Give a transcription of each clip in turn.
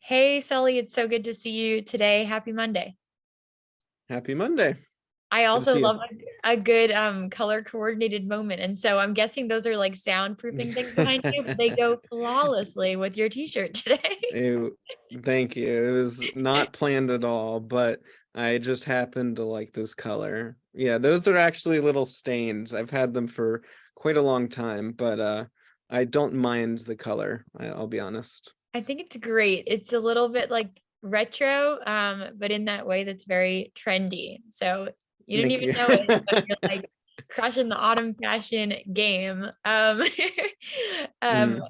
Hey, Sully, it's so good to see you today. Happy Monday. Happy Monday. I Good to also see you. love a good color coordinated moment. And so I'm guessing those are like soundproofing things behind you, but they go flawlessly with your t-shirt today. It- Thank you. It was not planned at all, but I just happened to like this color. Yeah, those are actually little stains. I've had them for quite a long time, but I don't mind the color. I'll be honest. I think it's great. It's a little bit like retro, but in that way that's very trendy. So you didn't Thank even you. know it, but you're like crushing the autumn fashion game. Um, Mm,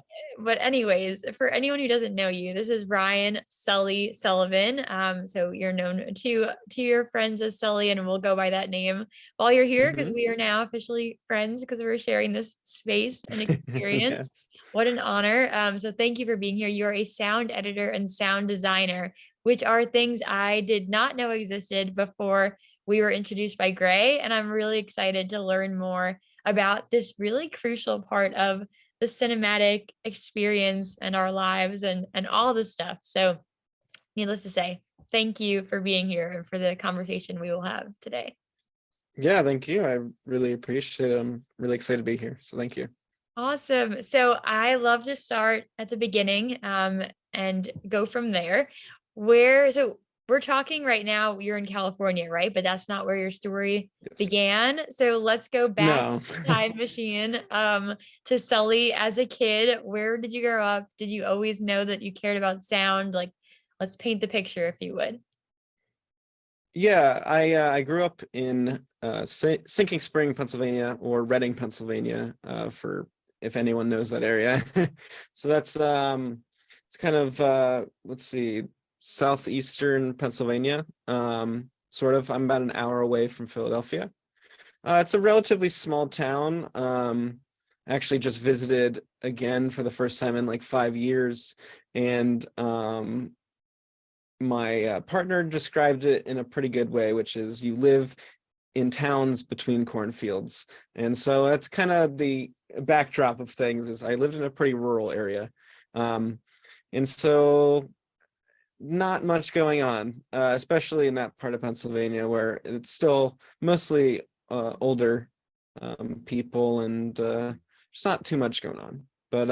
but anyways, for anyone who doesn't know you, this is Ryan Sully Sullivan. So you're known to your friends as Sully, and we'll go by that name while you're here because mhm. we are now officially friends because we're sharing this space and experience. Yes. What an honor. So thank you for being here. You're a sound editor and sound designer, which are things I did not know existed before we were introduced by Gray. And I'm really excited to learn more about this really crucial part of the cinematic experience and our lives and all this stuff. So needless to say, thank you for being here and for the conversation we will have today. Yeah, thank you. I really appreciate it. I'm really excited to be here. So thank you. Awesome. So I love to start at the beginning and go from there. So we're talking right now, you're in California, right? But that's not where your story Yes. began. So let's go back No. time machine to Sully as a kid. Where did you grow up? Did you always know that you cared about sound? Like, let's paint the picture if you would. Yeah, I grew up in Sinking Spring, Pennsylvania, or Reading, Pennsylvania, for if anyone knows that area. So that's it's kind of let's see, southeastern Pennsylvania. Sort of. I'm about an hour away from Philadelphia. It's a relatively small town. I actually just visited again for the first time in like 5 years, and my partner described it in a pretty good way, which is you live in towns between cornfields. And so that's kind of the backdrop of things. Is I lived in a pretty rural area. Um, and so not much going on, especially in that part of Pennsylvania where it's still mostly older people, and there's not too much going on. But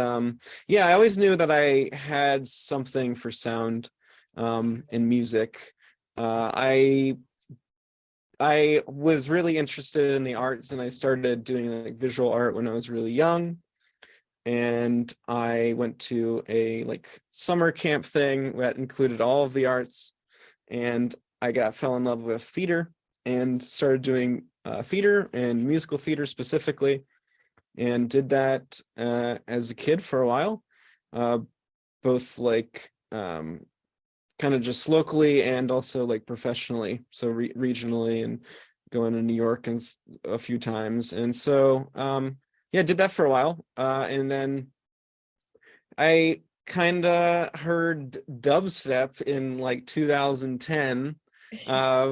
yeah, I always knew that I had something for sound in music. I was really interested in the arts, and I started doing like visual art when I was really young. And I went to a like summer camp thing that included all of the arts, and fell in love with theater and started doing theater and musical theater specifically, and did that as a kid for a while, uh, both like kind of just locally and also like professionally, so regionally, and going to New York and a few times. And so yeah, did that for a while, and then I kind of heard dubstep in like 2010,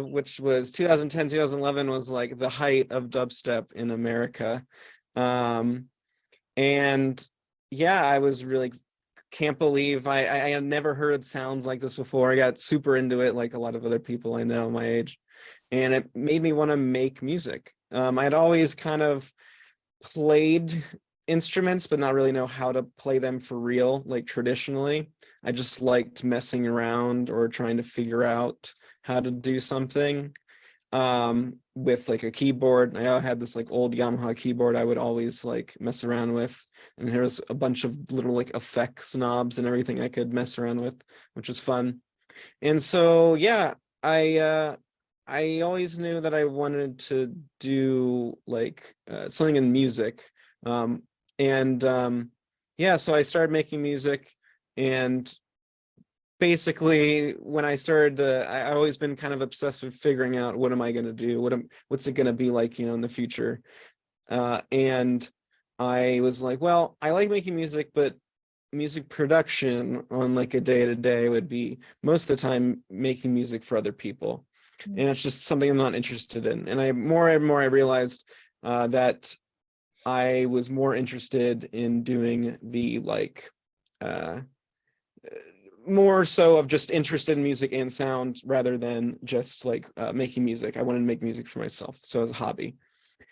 which was 2010, 2011 was like the height of dubstep in America. Um, and yeah, I was really can't believe I had never heard sounds like this before. I got super into it, like a lot of other people I know my age, and it made me want to make music. I'd always kind of played instruments, but not really know how to play them for real, like traditionally. I just liked messing around or trying to figure out how to do something with like a keyboard. I had this like old Yamaha keyboard I would always like mess around with, and there was a bunch of little like effects knobs and everything I could mess around with, which was fun. And so yeah, I always knew that I wanted to do like something in music. um and yeah, so I started making music. And basically when I started I always been kind of obsessed with figuring out what am I going to do, what's it going to be like, in the future. And I was like, well, I like making music, but music production on like a day-to-day would be most of the time making music for other people, and it's just something I'm not interested in. And more and more I realized that I was more interested in doing the like uh more so of just interested in music and sound rather than just like making music. I wanted to make music for myself, so as a hobby.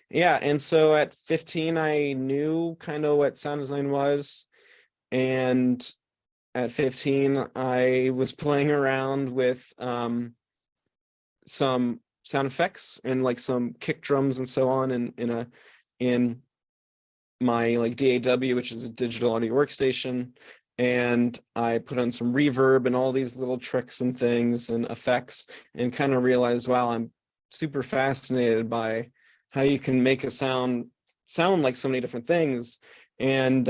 Yeah, and so at 15, I knew kind of what sound design was, and at 15, I was playing around with some sound effects and like some kick drums and so on, in my like DAW, which is a digital audio workstation, and I put on some reverb and all these little tricks and things and effects, and kind of realized, wow, I'm super fascinated by how you can make a sound like so many different things. And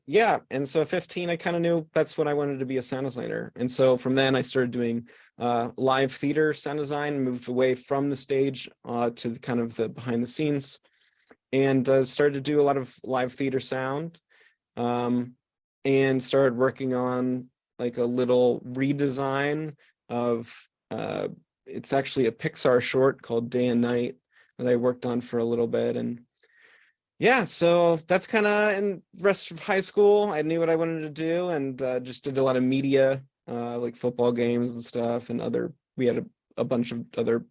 yeah, and so at 15, I kind of knew that's what I wanted to be, a sound designer. And so from then I started doing live theater sound design, moved away from the stage to kind of the behind the scenes, and started to do a lot of live theater sound, and started working on like a little redesign of it's actually a Pixar short called Day and Night that I worked on for a little bit. And yeah, so that's kind of in the rest of high school. I knew what I wanted to do, and just did a lot of media, like football games and stuff, and we had a bunch of other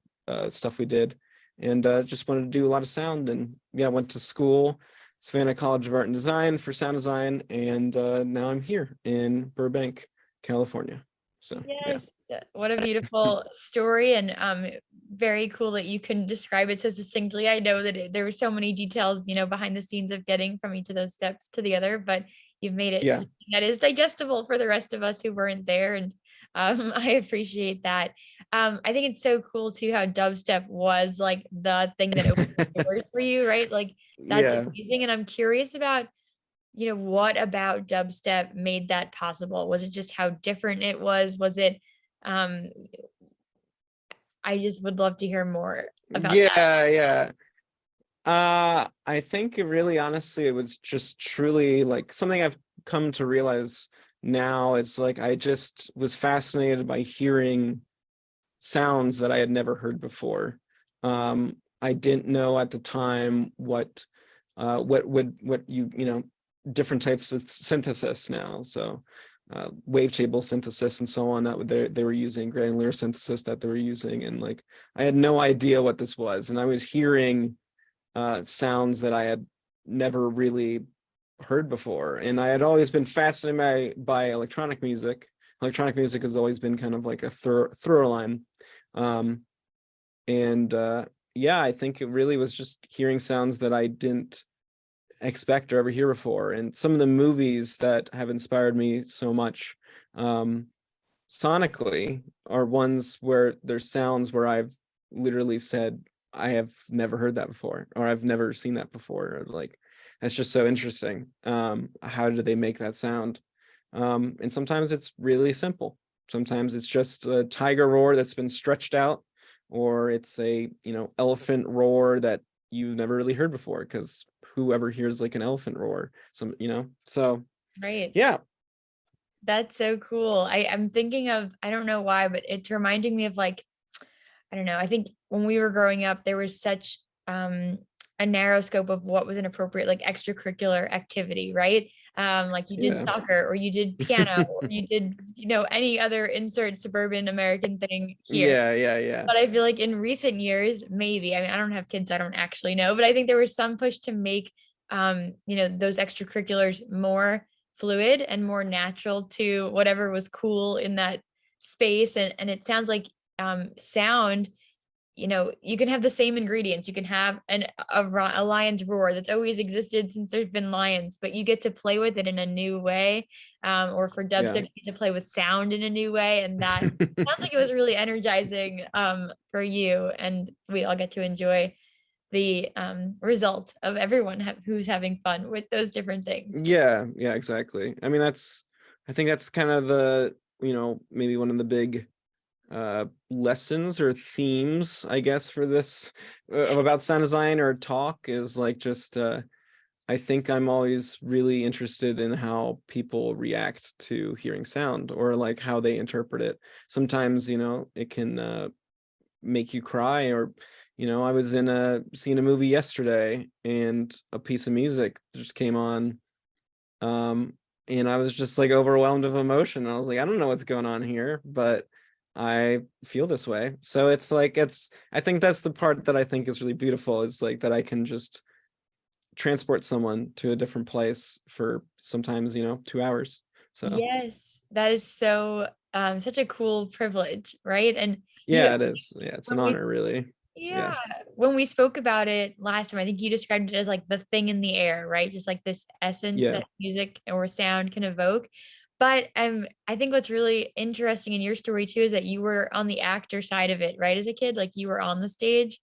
stuff we did, and just wanted to do a lot of sound. And yeah, went to school, Savannah College of Art and Design, for sound design, and now I'm here in Burbank, California. So yeah. Yes, what a beautiful story, and very cool that you can describe it so succinctly. I know that there were so many details, behind the scenes of getting from each of those steps to the other, but you've made it Yeah. that is digestible for the rest of us who weren't there, and I appreciate that. I think it's so cool too how dubstep was like the thing that opened the doors for you, right? Like that's Yeah. amazing, and I'm curious about what about dubstep made that possible? Was it just how different it was? Was it, um, I just would love to hear more about that. Yeah, yeah. I think it really, honestly, it was just truly like something I've come to realize now. It's like I just was fascinated by hearing sounds that I had never heard before. I didn't know at the time what different types of synthesis now. So wavetable synthesis and so on, that they were using granular synthesis that they were using, and like I had no idea what this was, and I was hearing sounds that I had never really heard before. And I had always been fascinated by electronic music. Electronic music has always been kind of like a through line. And yeah, I think it really was just hearing sounds that I didn't expect or ever hear before. And some of the movies that have inspired me so much sonically are ones where there's sounds where I've literally said, I have never heard that before, or I've never seen that before. Or like, that's just so interesting. How did they make that sound? And sometimes it's really simple. Sometimes it's just a tiger roar that's been stretched out, or it's a, elephant roar that you've never really heard before, because whoever hears like an elephant roar, so Right. yeah. That's so cool. I'm thinking of, I don't know why, but it's reminding me of like, I don't know. I think when we were growing up, there was such a narrow scope of what was an appropriate like extracurricular activity, right? Like you did Yeah. soccer, or you did piano, or you did, any other insert suburban American thing here. Yeah. But I feel like in recent years, maybe, I mean, I don't have kids, I don't actually know, but I think there was some push to make, those extracurriculars more fluid and more natural to whatever was cool in that space. And it sounds like sound, you can have the same ingredients. You can have a lion's roar that's always existed since there's been lions, but you get to play with it in a new way. Or for dubstep, Yeah. you get to play with sound in a new way. And that sounds like it was really energizing for you. And we all get to enjoy the result of everyone who's having fun with those different things. Yeah, exactly. I mean, I think that's kind of the, maybe one of the big lessons or themes, I guess, for this about sound design or talk, is like just I think I'm always really interested in how people react to hearing sound, or like how they interpret it. Sometimes, it can make you cry, or I was seeing a movie yesterday, and a piece of music just came on, and I was just like overwhelmed with emotion. I was like, I don't know what's going on here, but I feel this way. So it's like I think that's the part that I think is really beautiful, is like that I can just transport someone to a different place for sometimes, 2 hours. So Yes, that is so such a cool privilege, right? And you yeah, it is. Yeah, it's an when we honor, really. yeah, Yeah. when we spoke about it last time, I think you described it as like the thing in the air, right? Just like this essence Yeah. that music or sound can evoke. But I think what's really interesting in your story too is that you were on the actor side of it, right? As a kid, like you were on the stage.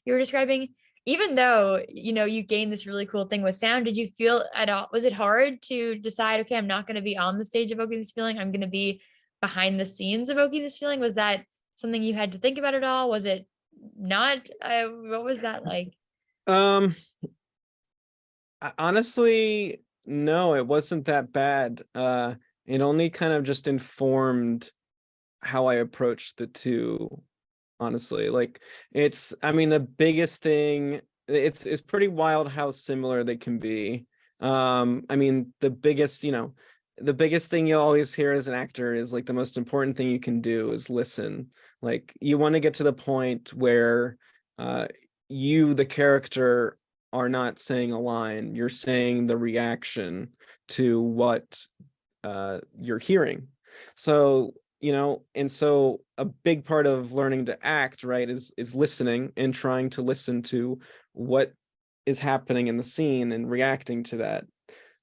You were describing, even though you gained this really cool thing with sound, did you feel at all, was it hard to decide, okay, I'm not going to be on the stage evoking this feeling, I'm going to be behind the scenes evoking this feeling? Was that something you had to think about at all? Was it not? What was that like? Um, Honestly, no, it wasn't that bad. It only kind of just informed how I approached the two, honestly. Like I mean, the biggest thing, it's pretty wild how similar they can be. I mean, the biggest thing you'll always hear as an actor is like the most important thing you can do is listen. Like you want to get to the point where uh you, the character, are not saying a line, you're saying the reaction to what you're hearing. So, and so a big part of learning to act, right, is listening and trying to listen to what is happening in the scene and reacting to that.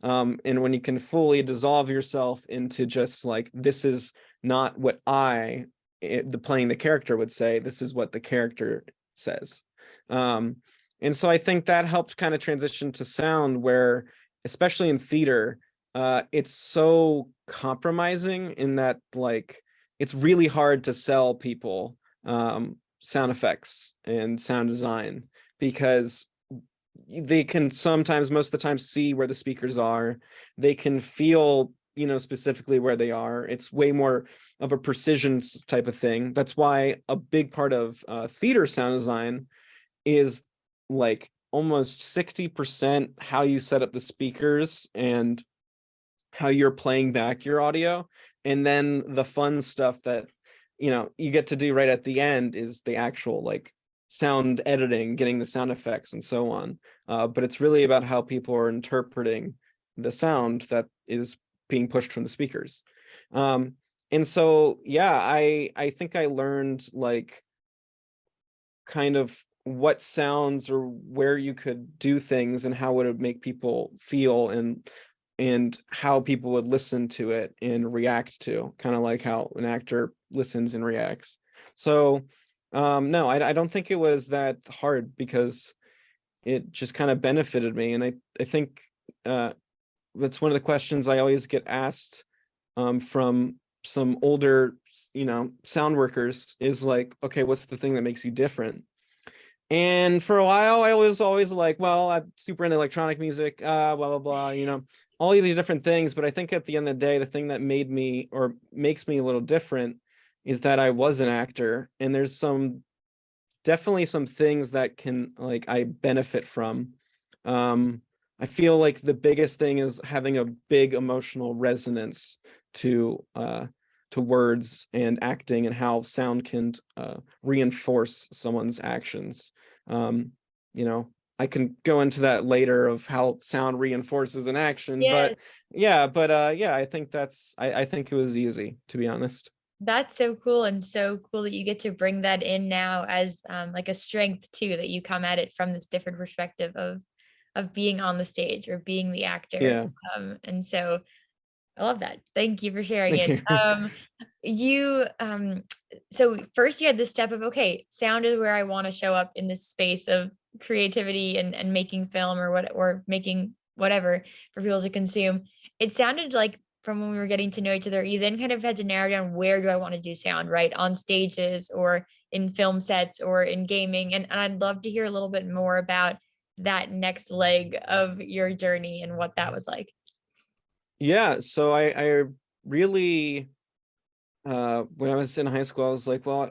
And when you can fully dissolve yourself into just like, this is not what the playing the character would say, this is what the character says. Um, and so I think that helped kind of transition to sound, where, especially in theater, it's so compromising in that, like, it's really hard to sell people sound effects and sound design, because they can sometimes, most of the time, see where the speakers are. They can feel, specifically where they are. It's way more of a precision type of thing. That's why a big part of theater sound design is like almost 60% how you set up the speakers and how you're playing back your audio. And then the fun stuff that you get to do right at the end is the actual, like, sound editing, getting the sound effects and so on. But it's really about how people are interpreting the sound that is being pushed from the speakers. And so yeah, I think I learned, like, kind of what sounds or where you could do things and how it would make people feel, and how people would listen to it and react to, kind of like how an actor listens and reacts. So no, I don't think it was that hard, because it just kind of benefited me. And I think that's one of the questions I always get asked from some older sound workers, is like, okay, what's the thing that makes you different? And for a while, I was always like, well, I'm super into electronic music, blah, blah, blah, all of these different things. But I think at the end of the day, the thing that made me, or makes me, a little different is that I was an actor. And there's definitely some things that can, like, I benefit from. Um, I feel like the biggest thing is having a big emotional resonance to words and acting, and how sound can reinforce someone's actions. Um, you know, I can go into that later of how sound reinforces an action, Yeah, but yeah, I think I think it was easy, to be honest. that's so cool, and so cool that you get to bring that in now as like a strength too, that you come at it from this different perspective of being on the stage or being the actor. Yeah. And so I love that. Thank you for sharing Thank it. you. You so first you had this step of, okay, sound is where I want to show up in this space of creativity and making film or what, or making whatever for people to consume. It sounded like from when we were getting to know each other, you then kind of had to narrow down, where do I want to do sound, right? On stages or in film sets or in gaming. And I'd love to hear a little bit more about that next leg of your journey and what that was like. Yeah, so I really, when I was in high school, I was like, well,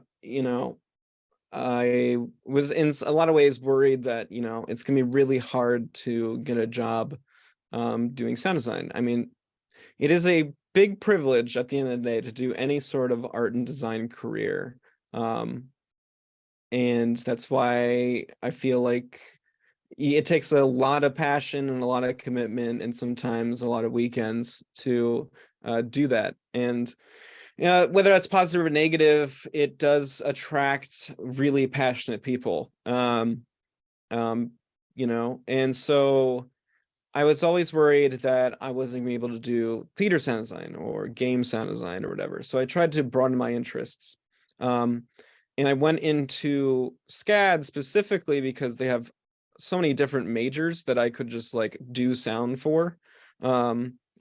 I was in a lot of ways worried that, it's gonna be really hard to get a job doing sound design. I mean, It is a big privilege at the end of the day to do any sort of art and design career. Um, and that's why I feel like it takes a lot of passion and a lot of commitment and sometimes a lot of weekends to do that. And whether that's positive or negative, it does attract really passionate people. Um, and so I was always worried that I wasn't gonna be able to do theater sound design or game sound design or whatever. So I tried to broaden my interests. Um, and I went into SCAD specifically because they have so many different majors that I could just like do sound for.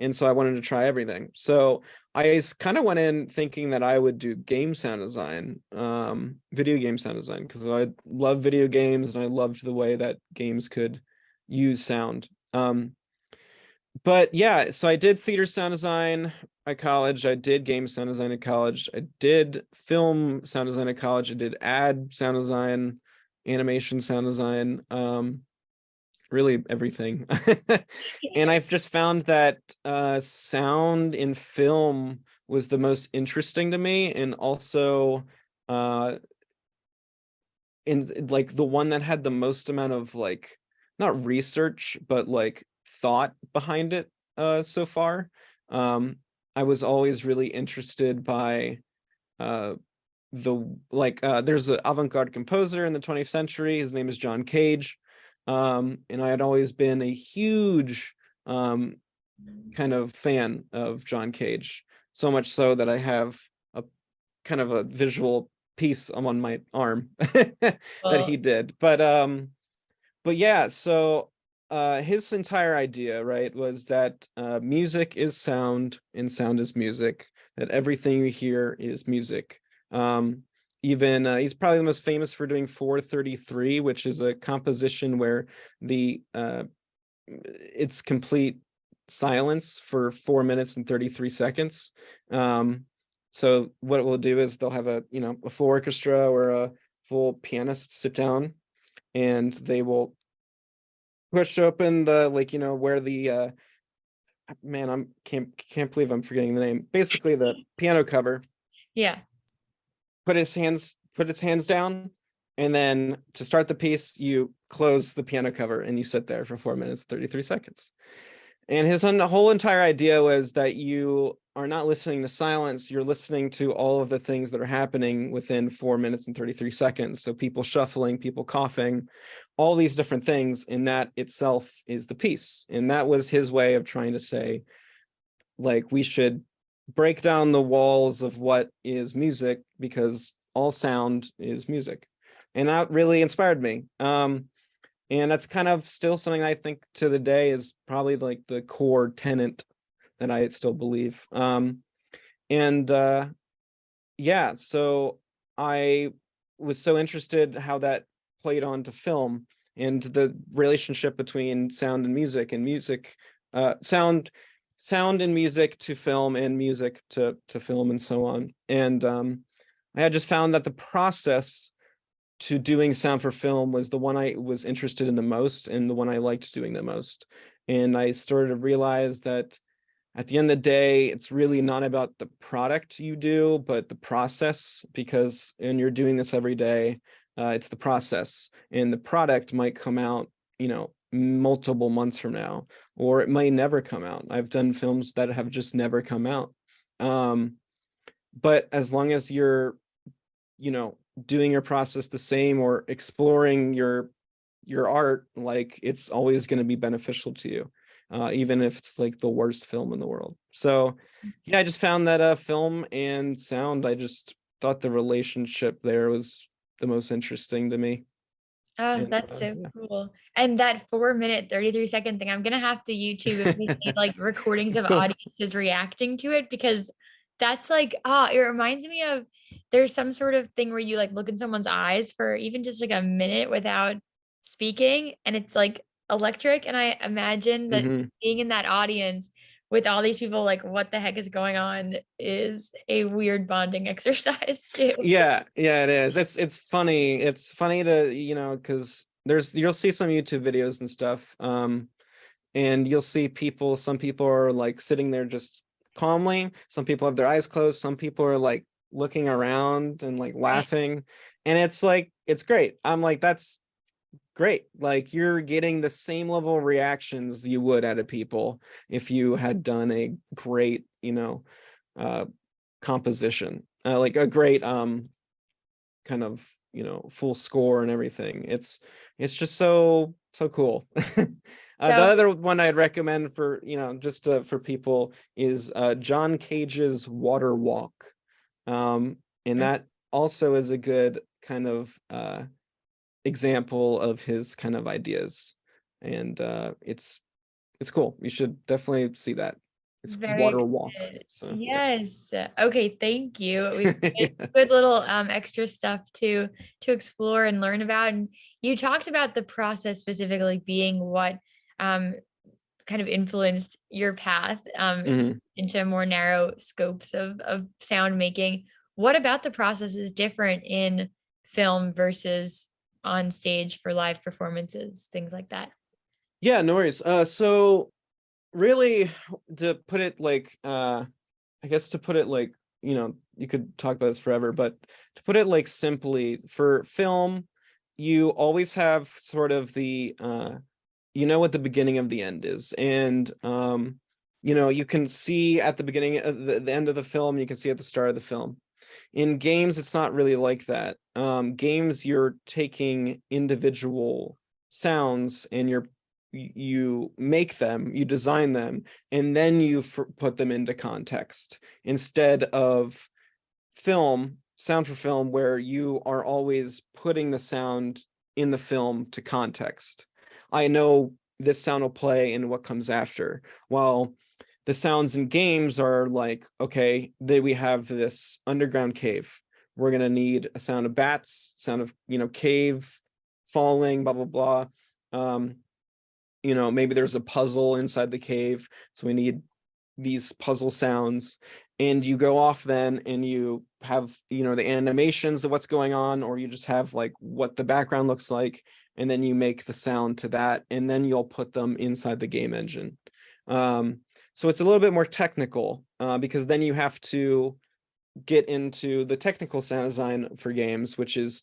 And so I wanted to try everything. So I kind of went in thinking that I would do game sound design, video game sound design, because I love video games and I loved the way that games could use sound. But yeah, so I did theater sound design at college. I did game sound design at college. I did film sound design at college. I did ad sound design, animation sound design, really everything. And I've just found that sound in film was the most interesting to me, and also in like the one that had the most amount of like not research but like thought behind it so far. I was always really interested by uh there's an avant-garde composer in the 20th century. His name is John Cage. And I had always been a huge kind of fan of John Cage, so much so that I have a kind of a visual piece on my arm that he Well, did. But yeah, so his entire idea, right, was that music is sound and sound is music, that everything you hear is music. Even he's probably the most famous for doing 433, which is a composition where the it's complete silence for 4 minutes and 33 seconds. So what we'll do is they'll have a full orchestra or a full pianist sit down, and they will push open the where the man, I'm can't believe I'm forgetting the name. Basically the piano cover, yeah. put its hands down, and then to start the piece, you close the piano cover and you sit there for 4 minutes, 33 seconds. And his whole entire idea was that you are not listening to silence, you're listening to all of the things that are happening within 4 minutes and 33 seconds. So people shuffling, people coughing, all these different things, and that itself is the piece. And that was his way of trying to say, like, we should break down the walls of what is music, because all sound is music. And that really inspired me. And that's kind of still something I think to the day is probably like the core tenet that I still believe. And yeah, so I was so interested how that played on to film and the relationship between sound and music, sound and music to film, and music to film, and so on. And I had just found that the process to doing sound for film was the one I was interested in the most and the one I liked doing the most. And I started to realize that at the end of the day, it's really not about the product you do, but the process, because when you're doing this every day, it's the process, and the product might come out, multiple months from now, or it might never come out. I've done films that have just never come out. But as long as you're, doing your process the same or exploring your art, like, it's always going to be beneficial to you, even if it's like the worst film in the world. So yeah, I just found that film and sound, I just thought the relationship there was the most interesting to me. Oh, And that's so yeah. cool. And that 4 minute, 33-second thing, I'm gonna have to YouTube if we see like recordings It's of cool. audiences reacting to it, because that's like, it reminds me of there's some sort of thing where you like look in someone's eyes for even just like a minute without speaking, and it's like electric. And I imagine that Hmm. being in that audience with all these people, like, what the heck is going on, is a weird bonding exercise too. Yeah, it is. It's funny. It's funny to, because you'll see some YouTube videos and stuff. and you'll see people, some people are like sitting there just calmly, some people have their eyes closed, some people are like looking around and like Right. laughing, and it's like, it's great. I'm like, that's great. Like, you're getting the same level of reactions you would out of people if you had done a great, uh composition, like a great kind of, full score and everything. It's just so cool. The So other one I'd recommend for, just for people is John Cage's Water Walk. And that also is a good kind of example of his kind of ideas. And it's cool. You should definitely see that. It's very Water Walk. good. So yeah. Yes. Okay, thank you. We've good little extra stuff to explore and learn about. And you talked about the process specifically being what um kind of influenced your path Mhm. into more narrow scopes of sound making. What about the process is different in film versus on stage for live performances, things like that? Yeah, no worries. So really, to put it like, I guess to put it like, you could talk about this forever, but to put it like simply, for film, you always have sort of the what the beginning of the end is. And you can see at the beginning of the end of the film, you can see at the start of the film. In games, it's not really like that. Games, you're taking individual sounds and you make them, you design them, and then you put them into context, instead of sound for film, where you are always putting the sound in the film to context. I know this sound will play in what comes after. While the sounds in games are like, okay, we have this underground cave. We're gonna need a sound of bats, sound of, cave falling, blah blah blah. Maybe there's a puzzle inside the cave, so we need these puzzle sounds. And you go off then and you have, the animations of what's going on, or you just have like what the background looks like, and then you make the sound to that, and then you'll put them inside the game engine. So it's a little bit more technical, because then you have to get into the technical sound design for games, which is,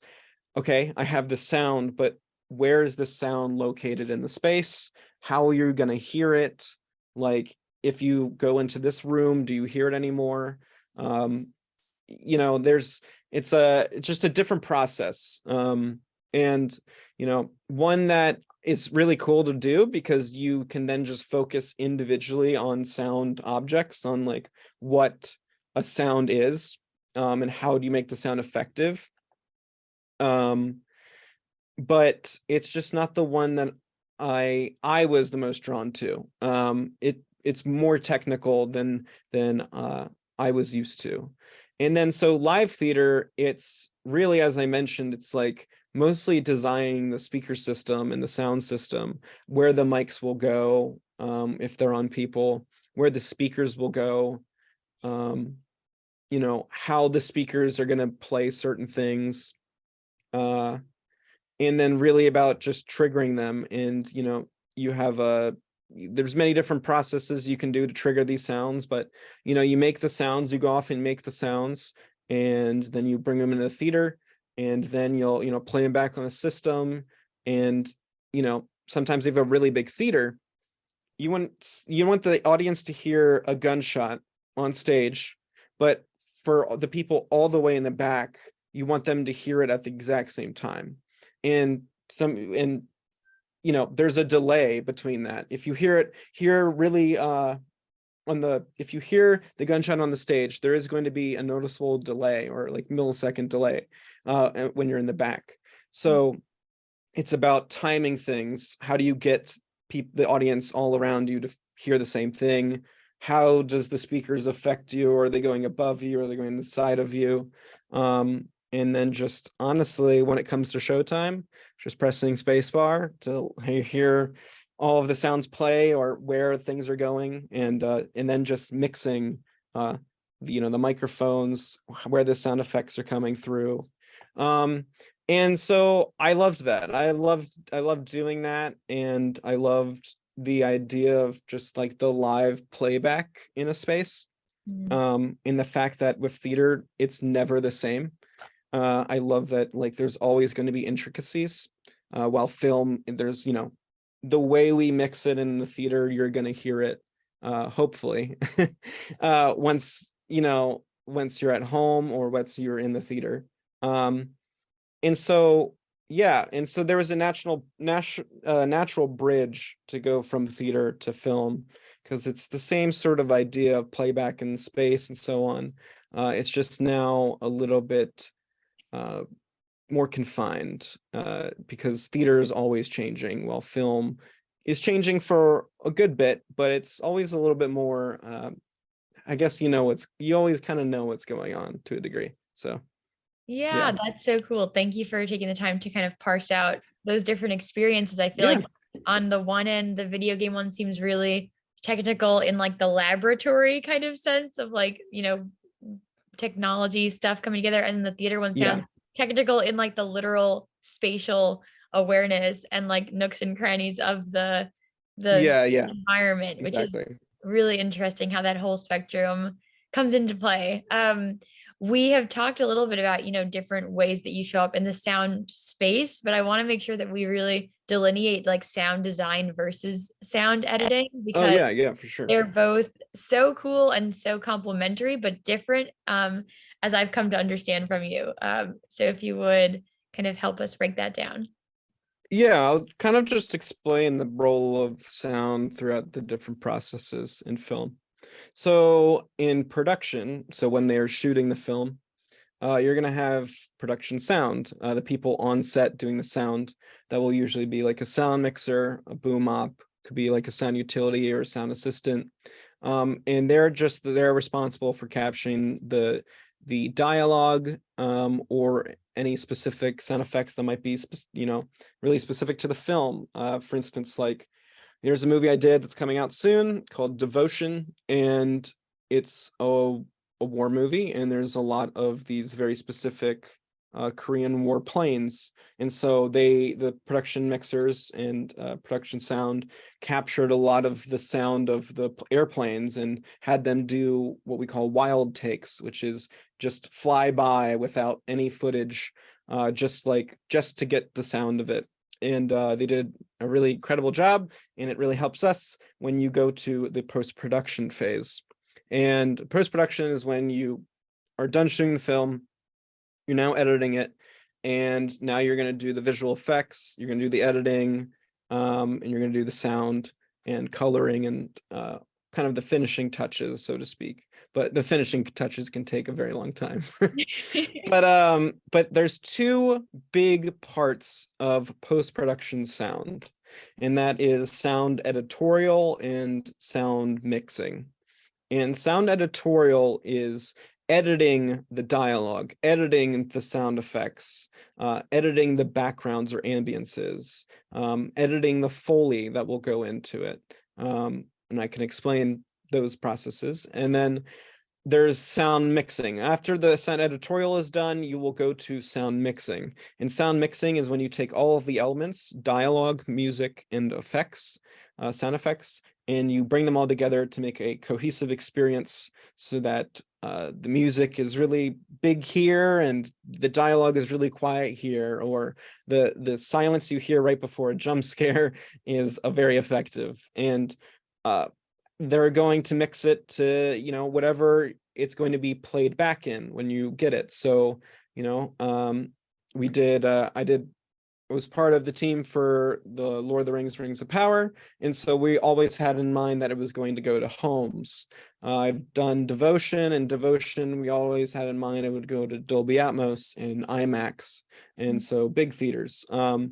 okay, I have the sound, but where is the sound located in the space? How are you going to hear it? Like, if you go into this room, do you hear it anymore? It's just a different process. And one that is really cool to do, because you can then just focus individually on sound objects, on like what a sound is, and how do you make the sound effective. But it's just not the one that I was the most drawn to. It's more technical than I was used to. And then so live theater, it's really, as I mentioned, it's like mostly designing the speaker system and the sound system, where the mics will go, if they're on people, where the speakers will go, how the speakers are going to play certain things. And then really about just triggering them. And you have there's many different processes you can do to trigger these sounds, but you make the sounds, you go off and make the sounds, and then you bring them into the theater, and then you'll play them back on the system. And sometimes if you have a really big theater, you want the audience to hear a gunshot on stage, but for the people all the way in the back, you want them to hear it at the exact same time. And there's a delay between that. If you hear really if you hear the gunshot on the stage, there is going to be a noticeable delay, or like millisecond delay, when you're in the back. So it's about timing things. How do you get the audience all around you to hear the same thing? How does the speakers affect you? Are they going above you? Are they going to the side of you? And then just honestly, when it comes to showtime, just pressing spacebar to hear all of the sounds play, or where things are going, and then just mixing the microphones, where the sound effects are coming through. And so I loved that. I loved doing that, and I loved the idea of just like the live playback in a space. In the fact that with theater, it's never the same. I love that, like, there's always going to be intricacies. While film, there's, the way we mix it in the theater, you're going to hear it, hopefully, once you're at home or once you're in the theater. And so, yeah, and so there was a natural bridge to go from theater to film, because it's the same sort of idea of playback in space and so on. It's just now a little bit more confined, because theater is always changing, while film is changing for a good bit, but it's always a little bit more, I guess, you always kind of know what's going on to a degree. So Yeah, yeah. that's so cool. Thank you for taking the time to kind of parse out those different experiences. I feel Yeah. like on the one end, the video game one seems really technical in like the laboratory kind of sense of like, technology stuff coming together. And then the theater one Yeah. sounds technical in like the literal spatial awareness and like nooks and crannies of the Yeah. environment, which is Exactly. really interesting how that whole spectrum comes into play. We have talked a little bit about, different ways that you show up in the sound space, but I want to make sure that we really delineate like sound design versus sound editing, Oh because yeah, for sure. they're both so cool and so complementary, but different, as I've come to understand from you. So if you would kind of help us break that down. Yeah, I'll kind of just explain the role of sound throughout the different processes in film. So in production, so when they're shooting the film, you're gonna have production sound, the people on set doing the sound. That will usually be like a sound mixer, a boom op, could be like a sound utility or a sound assistant. And they're responsible for capturing the dialogue, or any specific sound effects that might be really specific to the film. For instance, like, there's a movie I did that's coming out soon called Devotion, and it's a war movie, and there's a lot of these very specific Korean War planes. And so the production mixers and production sound captured a lot of the sound of the airplanes and had them do what we call wild takes, which is just fly by without any footage, just to get the sound of it. And they did a really incredible job, and it really helps us when you go to the post-production phase. And post-production is when you are done shooting the film, you're now editing it, and now you're going to do the visual effects, you're going to do the editing, and you're going to do the sound and coloring and kind of the finishing touches, so to speak. But the finishing touches can take a very long time. But there's two big parts of post-production sound, and that is sound editorial and sound mixing. And sound editorial is editing the dialogue, editing the sound effects, editing the backgrounds or ambiances, editing the Foley that will go into it. And I can explain those processes. And then there's sound mixing. After the sound editorial is done, you will go to sound mixing. And sound mixing is when you take all of the elements, dialogue, music, and effects, sound effects, and you bring them all together to make a cohesive experience, so that the music is really big here and the dialogue is really quiet here, or the silence you hear right before a jump scare is very effective. And they're going to mix it to, whatever it's going to be played back in when you get it. So, I was part of the team for the Lord of the Rings of Power, and so we always had in mind that it was going to go to homes. I've done Devotion, and Devotion we always had in mind it would go to Dolby Atmos and IMAX, and so big theaters. And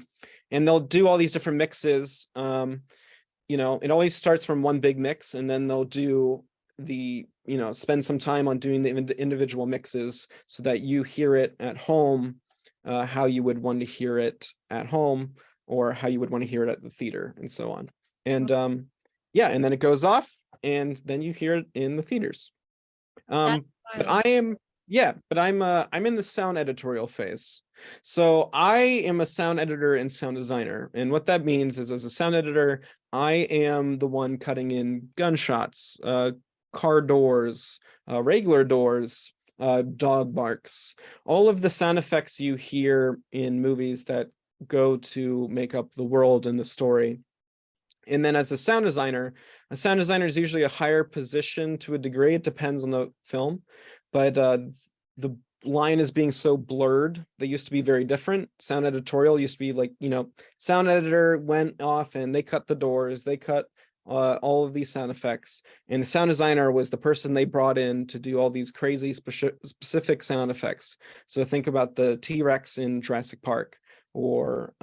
they'll do all these different mixes. It always starts from one big mix, and then they'll do spend some time on doing the individual mixes so that you hear it at home, how you would want to hear it at home, or how you would want to hear it at the theater, and so on. And and then it goes off, and then you hear it in the theaters. But That's I wild. Yeah, but I'm in the sound editorial phase. So I am a sound editor and sound designer. And what that means is, as a sound editor, I am the one cutting in gunshots, car doors, regular doors, dog barks, all of the sound effects you hear in movies that go to make up the world and the story. And then as a sound designer is usually a higher position to a degree. It depends on the film, but the line is being so blurred. They used to be very different. Sound editorial used to be like, sound editor went off and they cut the doors, they cut all of these sound effects. And the sound designer was the person they brought in to do all these crazy specific sound effects. So think about the T-Rex in Jurassic Park, or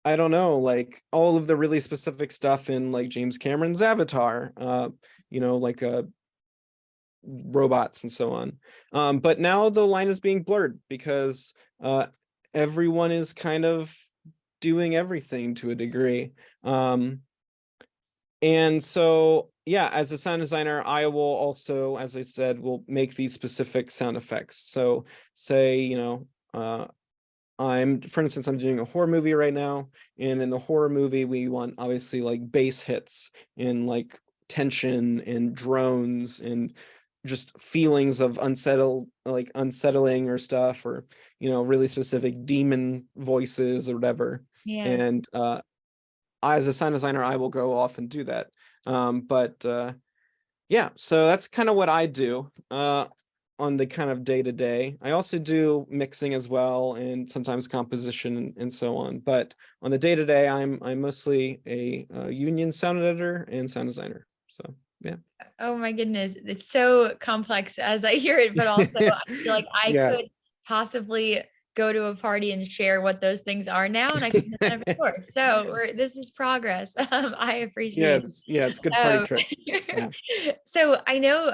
I don't know, like all of the really specific stuff in like James Cameron's Avatar, like robots and so on. But now the line is being blurred because everyone is kind of doing everything to a degree. And so, yeah, as a sound designer, I will also, as I said, will make these specific sound effects. So say, for instance, I'm doing a horror movie right now, and in the horror movie, we want obviously like bass hits and like tension and drones and just feelings of unsettling or stuff, or really specific demon voices or whatever. Yes. And as a sound designer, I will go off and do that. But yeah, so that's kind of what I do on the kind of day to day. I also do mixing as well, and sometimes composition and so on. But on the day to day, I'm mostly a union sound editor and sound designer. So yeah. Oh my goodness. It's so complex as I hear it, but also I feel like I Yeah. could possibly go to a party and share what those things are now, and I couldn't have done it before. So this is progress. I Yeah, appreciate. it's good party Um, trick. Yeah. so I know,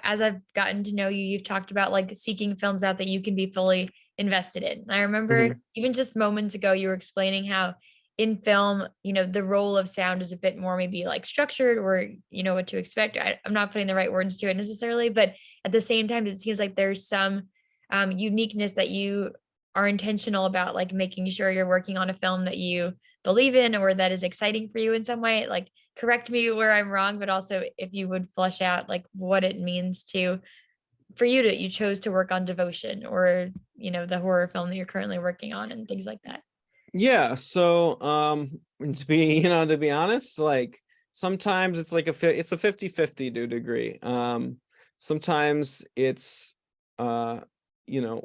as I've gotten to know you, you've talked about like seeking films out that you can be fully invested in. I remember Mhm. even just moments ago, you were explaining how in film, the role of sound is a bit more maybe like structured, or what to expect. I'm not putting the right words to it necessarily, but at the same time, it seems like there's some uniqueness that you are intentional about, like making sure you're working on a film that you believe in or that is exciting for you in some way. Like, correct me where I'm wrong, but also if you would flesh out like what it means to for you to you chose to work on Devotion, or the horror film that you're currently working on and things like that. Yeah, so to be honest, like sometimes it's like it's a 50-50 to a degree. Sometimes it's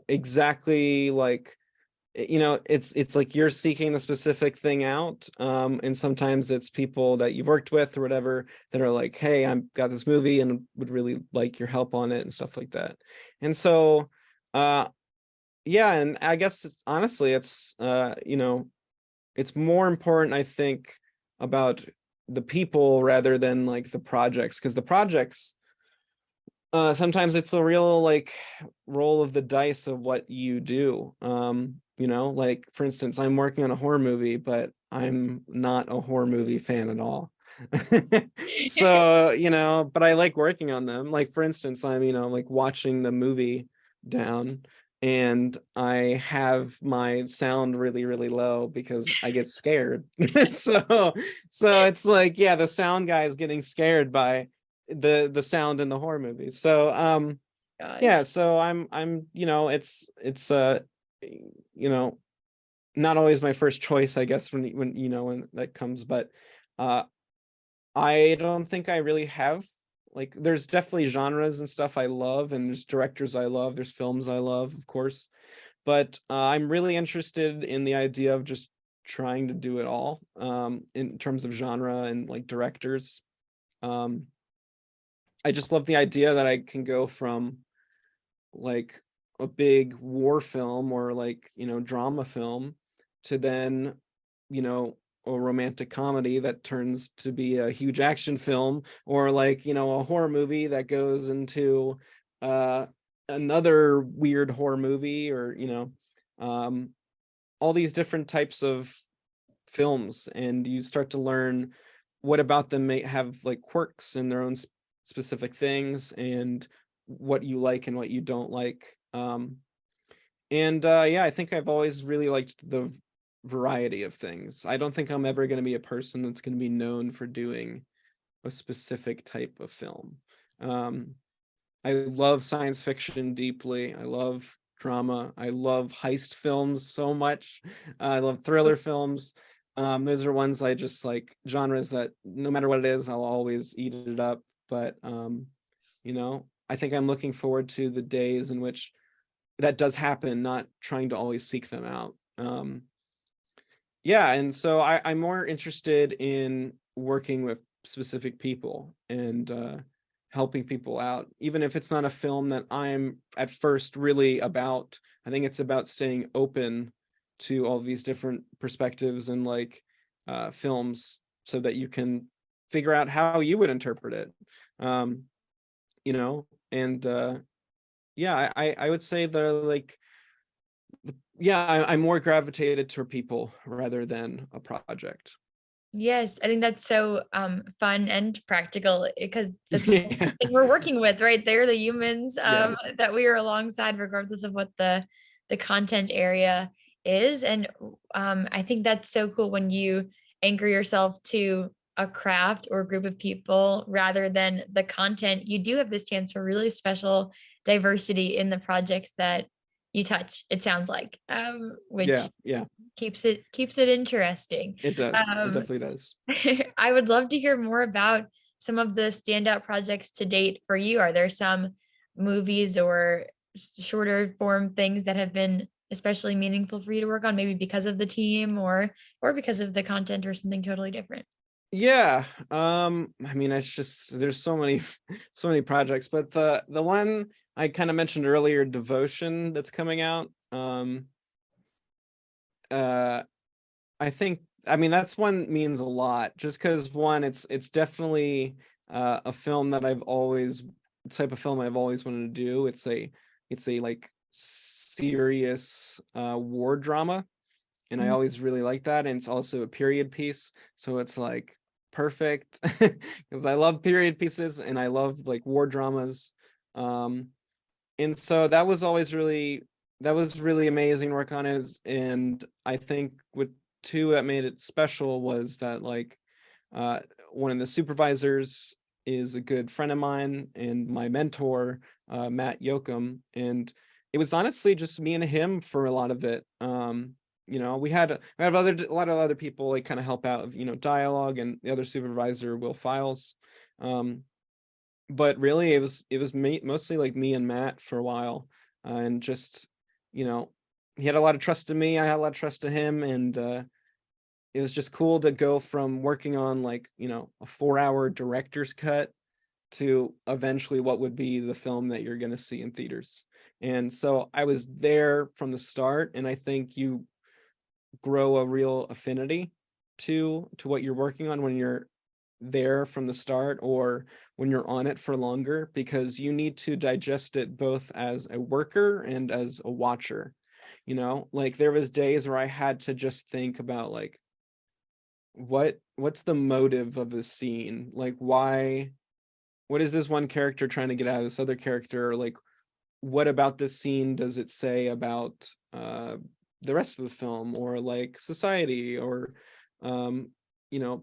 exactly like it's like you're seeking the specific thing out, and sometimes it's people that you've worked with or whatever that are like, hey, I've got this movie and would really like your help on it and stuff like that. And so yeah, and I guess honestly it's more important, I think, about the people rather than like the projects, because the projects sometimes it's a real like roll of the dice of what you do. Like for instance, I'm working on a horror movie, but I'm not a horror movie fan at all. So but I like working on them. Like for instance, I'm like watching the movie down, and I have my sound really really low because I get scared. So it's like, yeah, the sound guy is getting scared by the sound in the horror movies. So yeah, Gosh. so I'm it's you know not always my first choice, I guess, when that comes. But uh I don't think I really have, like, there's definitely genres and stuff I love, and there's directors I love, there's films I love, of course. But I'm really interested in the idea of just trying to do it all, in terms of genre and like directors. um I just love the idea that I can go from like a big war film or like, drama film, to then, you know, a romantic comedy that turns to be a huge action film, or like, a horror movie that goes into uh another weird horror movie, or, um all these different types of films, and you start to learn what about them may have like quirks and their own specific things, and what you like and what you don't like. Yeah, I think I've always really liked the variety of things. I don't think I'm ever going to be a person that's going to be known for doing a specific type of film. Um, I love science fiction deeply. I love drama. I love heist films so much. I love thriller films. Those are ones I just like, genres that no matter what it is, I'll always eat it up. But I think I'm looking forward to the days in which that does happen, not trying to always seek them out. Yeah, and so I'm more interested in working with specific people and helping people out, even if it's not a film that I'm at first really about. I think it's about staying open to all these different perspectives and like films so that you can figure out how you would interpret it. Um, and yeah, I would say the like yeah, I'm more gravitated toward people rather than a project. Yes, I think that's so fun and practical because the people Yeah, that we're working with, right? They're the humans yeah, that we are alongside, regardless of what the content area is. And I think that's so cool when you anchor yourself to a craft or a group of people rather than the content. You do have this chance for really special diversity in the projects that you touch, it sounds like, yeah, which yeah. keeps it interesting. It does. It Um, definitely does. I would love to hear more about some of the standout projects to date for you. Are there some movies or shorter form things that have been especially meaningful for you to work on, maybe because of the team or because of the content or something totally different? Yeah. I mean, it's just there's so many so many projects, but the one I kind of mentioned earlier, Devotion, that's coming out. Uh I think, I mean, that's one means a lot just because one, it's definitely a film that I've always type of film I've always wanted to do. It's a like serious war drama, and I Mm. always really like that. And it's also a period piece, so it's like perfect because I love period pieces and I love like war dramas. Um, and so that was really amazing work on it. And I think what two that made it special was that like uh one of the supervisors is a good friend of mine and my mentor, Matt Yoakum. And it was honestly just me and him for a lot of it. We have a lot of other people like kind of help out, dialogue, and the other supervisor, Will Files. um but really it was me, mostly like me and Matt for a while. And just, you know he had a lot of trust in me, I had a lot of trust in him. And it was just cool to go from working on like, a 4-hour director's cut to eventually what would be the film that you're going to see in theaters. And so I was there from the start, and I think you grow a real affinity to what you're working on when you're there from the start, or when you're on it for longer, because you need to digest it both as a worker and as a watcher. Like there was days where I had to just think about like what's the motive of this scene, like what is this one character trying to get out of this other character, like what about this scene does it say about the rest of the film, or like society, or um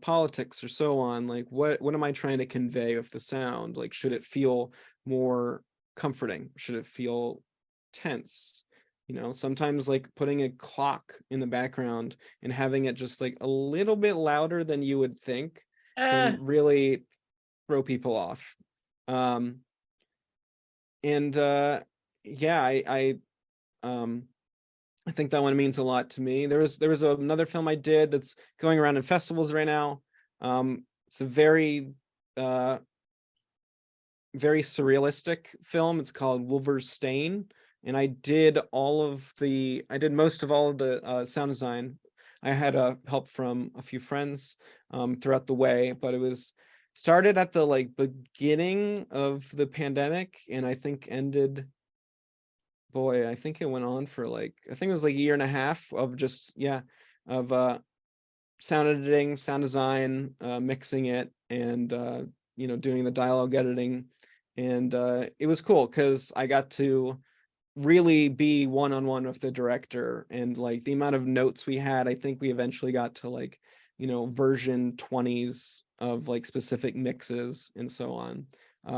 politics, or so on. Like what am I trying to convey with the sound? Like should it feel more comforting, should it feel tense? Sometimes like putting a clock in the background and having it just like a little bit louder than you would think Uh, can really throw people off. um and yeah, um I think that one means a lot to me. There was another film I did that's going around in festivals right now. It's a uh very surrealistic film. It's called Wolver's Stain, and I did most of all of the sound design. I had help from a few friends throughout the way, but it was started at the like beginning of the pandemic, and I think ended, boy, I think it went on for like, I think it was like a year and a half of just, yeah, of sound editing, sound design, mixing it, and doing the dialogue editing. and it was cool because I got to really be one-on-one with the director, and like the amount of notes we had, I think we eventually got to like, version 20s of like specific mixes and so on.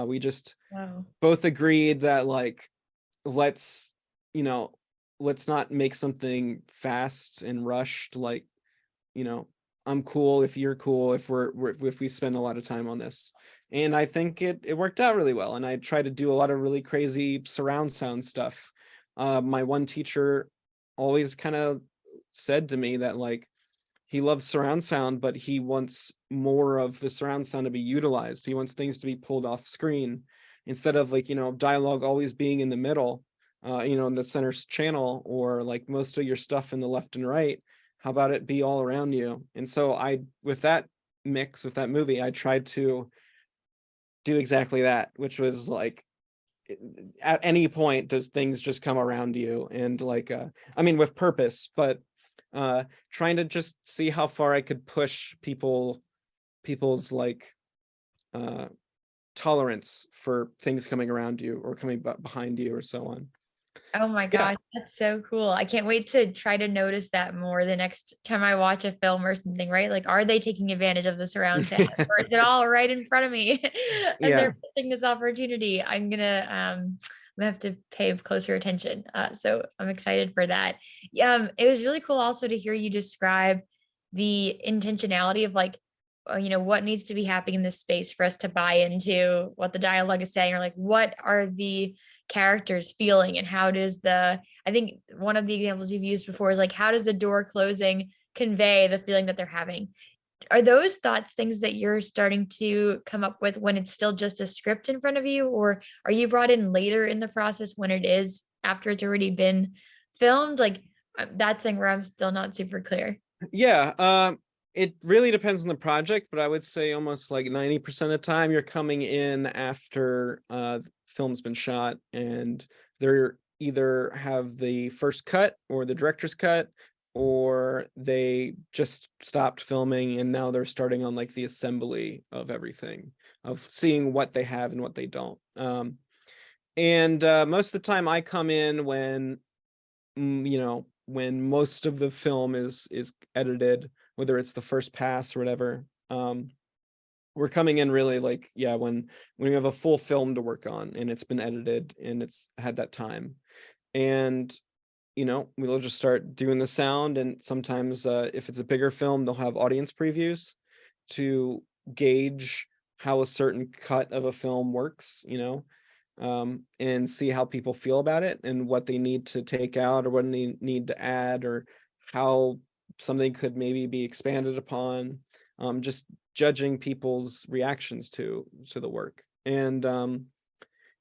We just Wow. both agreed that like, let's you know let's not make something fast and rushed. Like, you know I'm cool if you're cool, if we spend a lot of time on this. And I think it worked out really well, and I tried to do a lot of really crazy surround sound stuff. My one teacher always kind of said to me that like, he loves surround sound, but he wants more of the surround sound to be utilized. He wants things to be pulled off screen instead of like, dialogue always being in the middle, in the center channel, or like most of your stuff in the left and right. How about it be all around you? And so with that mix, with that movie, I tried to do exactly that, which was like, at any point does things just come around you, and like, I mean, with purpose, but trying to just see how far I could push people's like, uh tolerance for things coming around you or coming behind you or so on. Oh my Yeah. gosh, that's so cool. I can't wait to try to notice that more the next time I watch a film or something, right? Like, are they taking advantage of the surround sound, or is it all right in front of me and Yeah. they're missing this opportunity? I'm gonna have to pay closer attention. So I'm excited for that. It was really cool also to hear you describe the intentionality of like, what needs to be happening in this space for us to buy into what the dialogue is saying, or like what are the characters feeling, and how does I think one of the examples you've used before is like, how does the door closing convey the feeling that they're having? Are those thoughts things that you're starting to come up with when it's still just a script in front of you, or are you brought in later in the process when it is after it's already been filmed? Like, that's thing where I'm still not super clear. Yeah, it really depends on the project, but I would say almost like 90% of the time you're coming in after film's been shot, and they're either have the first cut or the director's cut, or they just stopped filming and now they're starting on like the assembly of everything, of seeing what they have and what they don't. And most of the time I come in when, when most of the film is edited, whether it's the first pass or whatever. We're coming in really like, yeah, when you have a full film to work on and it's been edited and it's had that time. And we'll just start doing the sound, and sometimes if it's a bigger film, they'll have audience previews to gauge how a certain cut of a film works, and see how people feel about it and what they need to take out or what they need to add, or how something could maybe be expanded upon. Just judging people's reactions to the work. And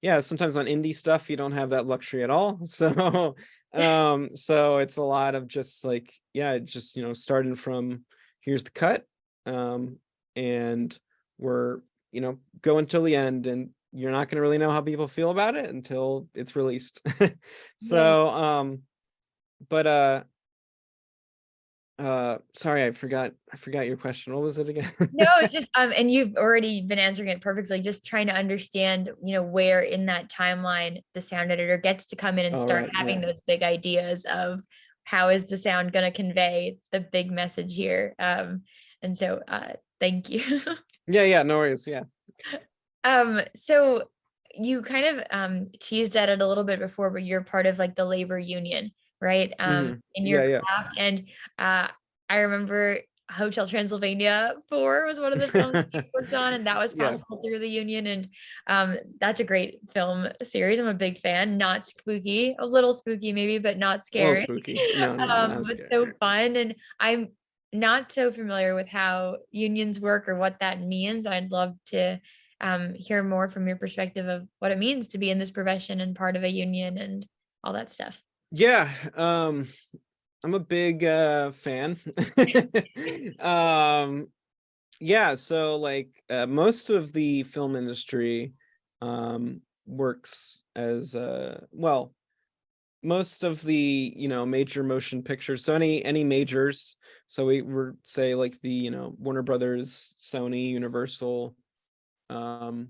yeah, sometimes on indie stuff you don't have that luxury at all. So it's a lot of just like, yeah, just starting from, here's the cut, and we're going till the end, and you're not going to really know how people feel about it until it's released. Yeah. So but sorry, I forgot your question. What was it again? No, it's just and you've already been answering it perfectly. Just trying to understand, where in that timeline the sound editor gets to come in and All start right, having yeah. those big ideas of how is the sound going to convey the big message here. And so thank you. Yeah, no worries. Yeah. So you kind of teased at it a little bit before, but you're part of like the labor union, right? In your Yeah. craft. And I remember Hotel Transylvania 4 was one of the films you worked on, and that was Yeah, possible through the union. And that's a great film series. I'm a big fan. Not spooky, a little spooky maybe, but not a little scary. spooky. No, not But scary. so fun. And I'm not so familiar with how unions work or what that means. I'd love to hear more from your perspective of what it means to be in this profession and part of a union and all that stuff. Yeah, I'm a big fan. um yeah, so like, most of the film industry works as, well, most of the major motion pictures, so any majors, so we were say like the Warner Brothers, Sony, Universal, um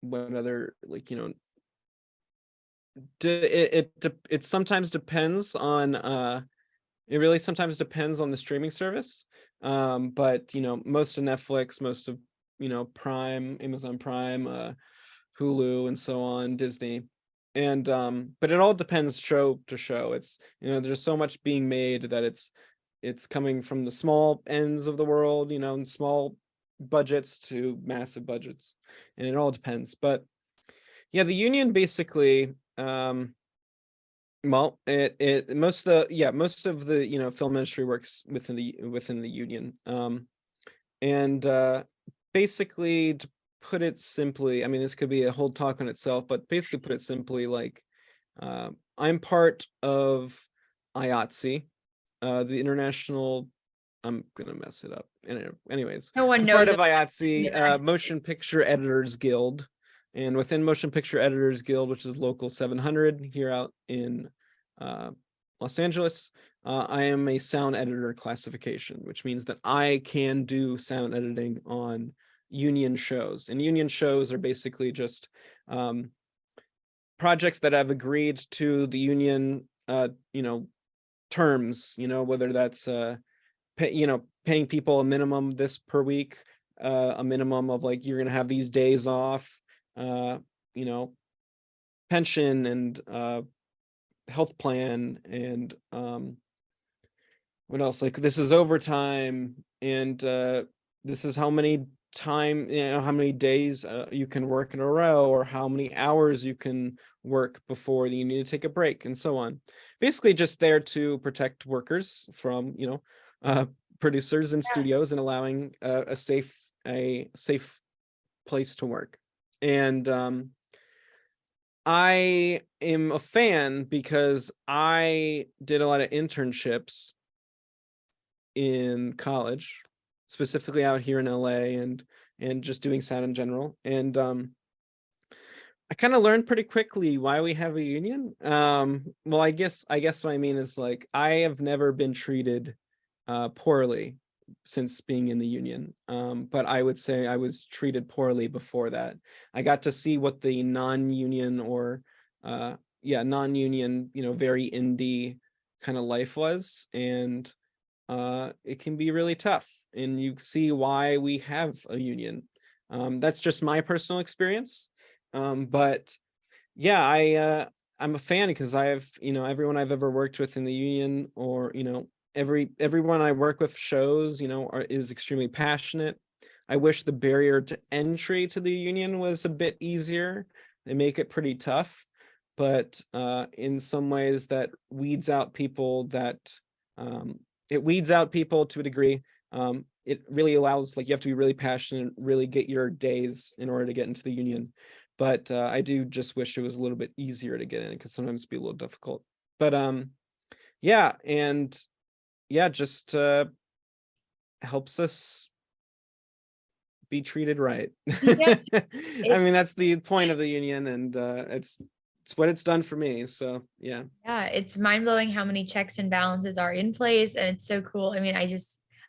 what other, like, it sometimes depends on it really sometimes depends on the streaming service. But most of Netflix, most of Prime, Amazon Prime, Hulu, and so on, Disney. And but it all depends show to show. It's there's so much being made that it's coming from the small ends of the world, and small budgets to massive budgets, and it all depends. But yeah, the union basically, well, it most of the film industry works within the union. And basically, to put it simply, I mean, this could be a whole talk on itself, but basically put it simply, like, I'm part of IATSE, the international, I'm gonna mess it up. Anyways, No one I'm part knows of about IATSE, that. Motion Picture Editors Guild. And within Motion Picture Editors Guild, which is Local 700 here out in Los Angeles, I am a sound editor classification, which means that I can do sound editing on union shows. And union shows are basically just projects that have agreed to the union, terms, whether that's paying people a minimum this per week, a minimum of, like, you're gonna have these days off, you know, pension, and health plan, and what else? Like, this is overtime, and this is how many how many days you can work in a row, or how many hours you can work before you need to take a break, and so on. Basically, just there to protect workers from producers and studios, and allowing a safe place to work. And I am a fan because I did a lot of internships in college, specifically out here in LA, and just doing sound in general. And I kind of learned pretty quickly why we have a union. Well, I guess what I mean is, like, I have never been treated poorly since being in the union. But I would say I was treated poorly before that. I got to see what the non-union, or non-union, very indie kind of life was. And it can be really tough. And you see why we have a union. That's just my personal experience. But yeah, I'm a fan because I have, everyone I've ever worked with in the union, or everyone I work with shows, is extremely passionate. I wish the barrier to entry to the union was a bit easier. They make it pretty tough, but in some ways that weeds out people it weeds out people to a degree. It really allows, like, you have to be really passionate, really get your days in order to get into the union. But I do just wish it was a little bit easier to get in. It can sometimes be a little difficult. But yeah, and yeah, just helps us be treated right. Yeah, I mean, that's the point of the union, and it's what it's done for me. So yeah. yeah, it's mind blowing how many checks and balances are in place. And it's so cool. I mean, I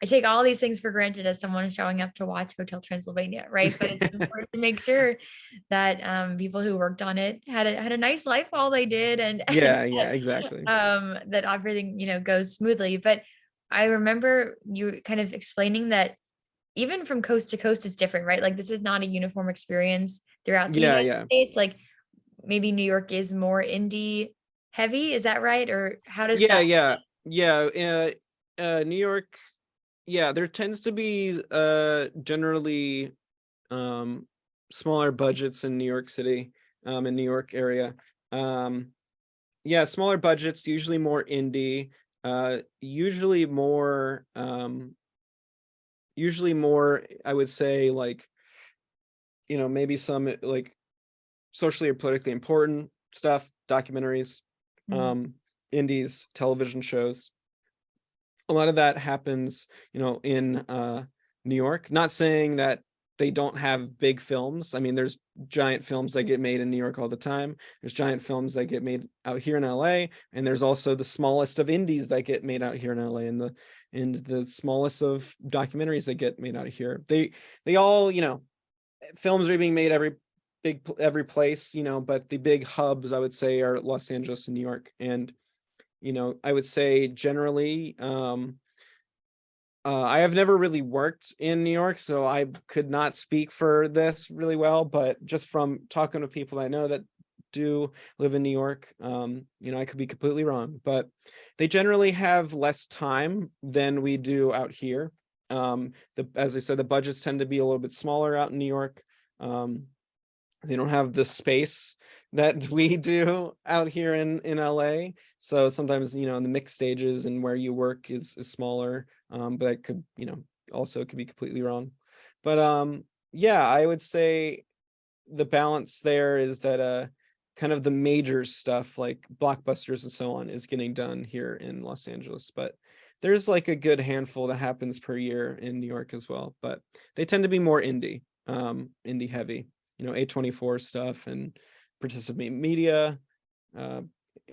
take all these things for granted as someone showing up to watch Hotel Transylvania, right? But it's important to make sure that people who worked on it had a nice life while they did, and Yeah, exactly. that everything, goes smoothly. But I remember you kind of explaining that even from coast to coast is different, right? Like, this is not a uniform experience throughout the Yeah, United yeah. States. Like, maybe New York is more indie heavy. Is that right? Or how does Yeah, that? yeah. New York, yeah, there tends to be generally smaller budgets in New York City, in New York area. Yeah, smaller budgets, usually more indie, usually more, I would say, like, maybe some, like, socially or politically important stuff, documentaries, Mm, indies, television shows. A lot of that happens, in New York. Not saying that they don't have big films. I mean, there's giant films that get made in New York all the time. There's giant films that get made out here in LA, and there's also the smallest of indies that get made out here in LA, and the smallest of documentaries that get made out here. They all, films are being made every place, but the big hubs I would say are Los Angeles and New York. And I would say generally, I have never really worked in New York, so I could not speak for this really well, but just from talking to people I know that do live in New York, I could be completely wrong, but they generally have less time than we do out here. As I said, the budgets tend to be a little bit smaller out in New York. They don't have the space that we do out here in LA. So sometimes, in the mix stages and where you work is smaller. But that could, also it could be completely wrong. But yeah, I would say the balance there is that kind of the major stuff like blockbusters and so on is getting done here in Los Angeles. But there's like a good handful that happens per year in New York as well. But they tend to be more indie heavy. A24 stuff and Participate Media, uh,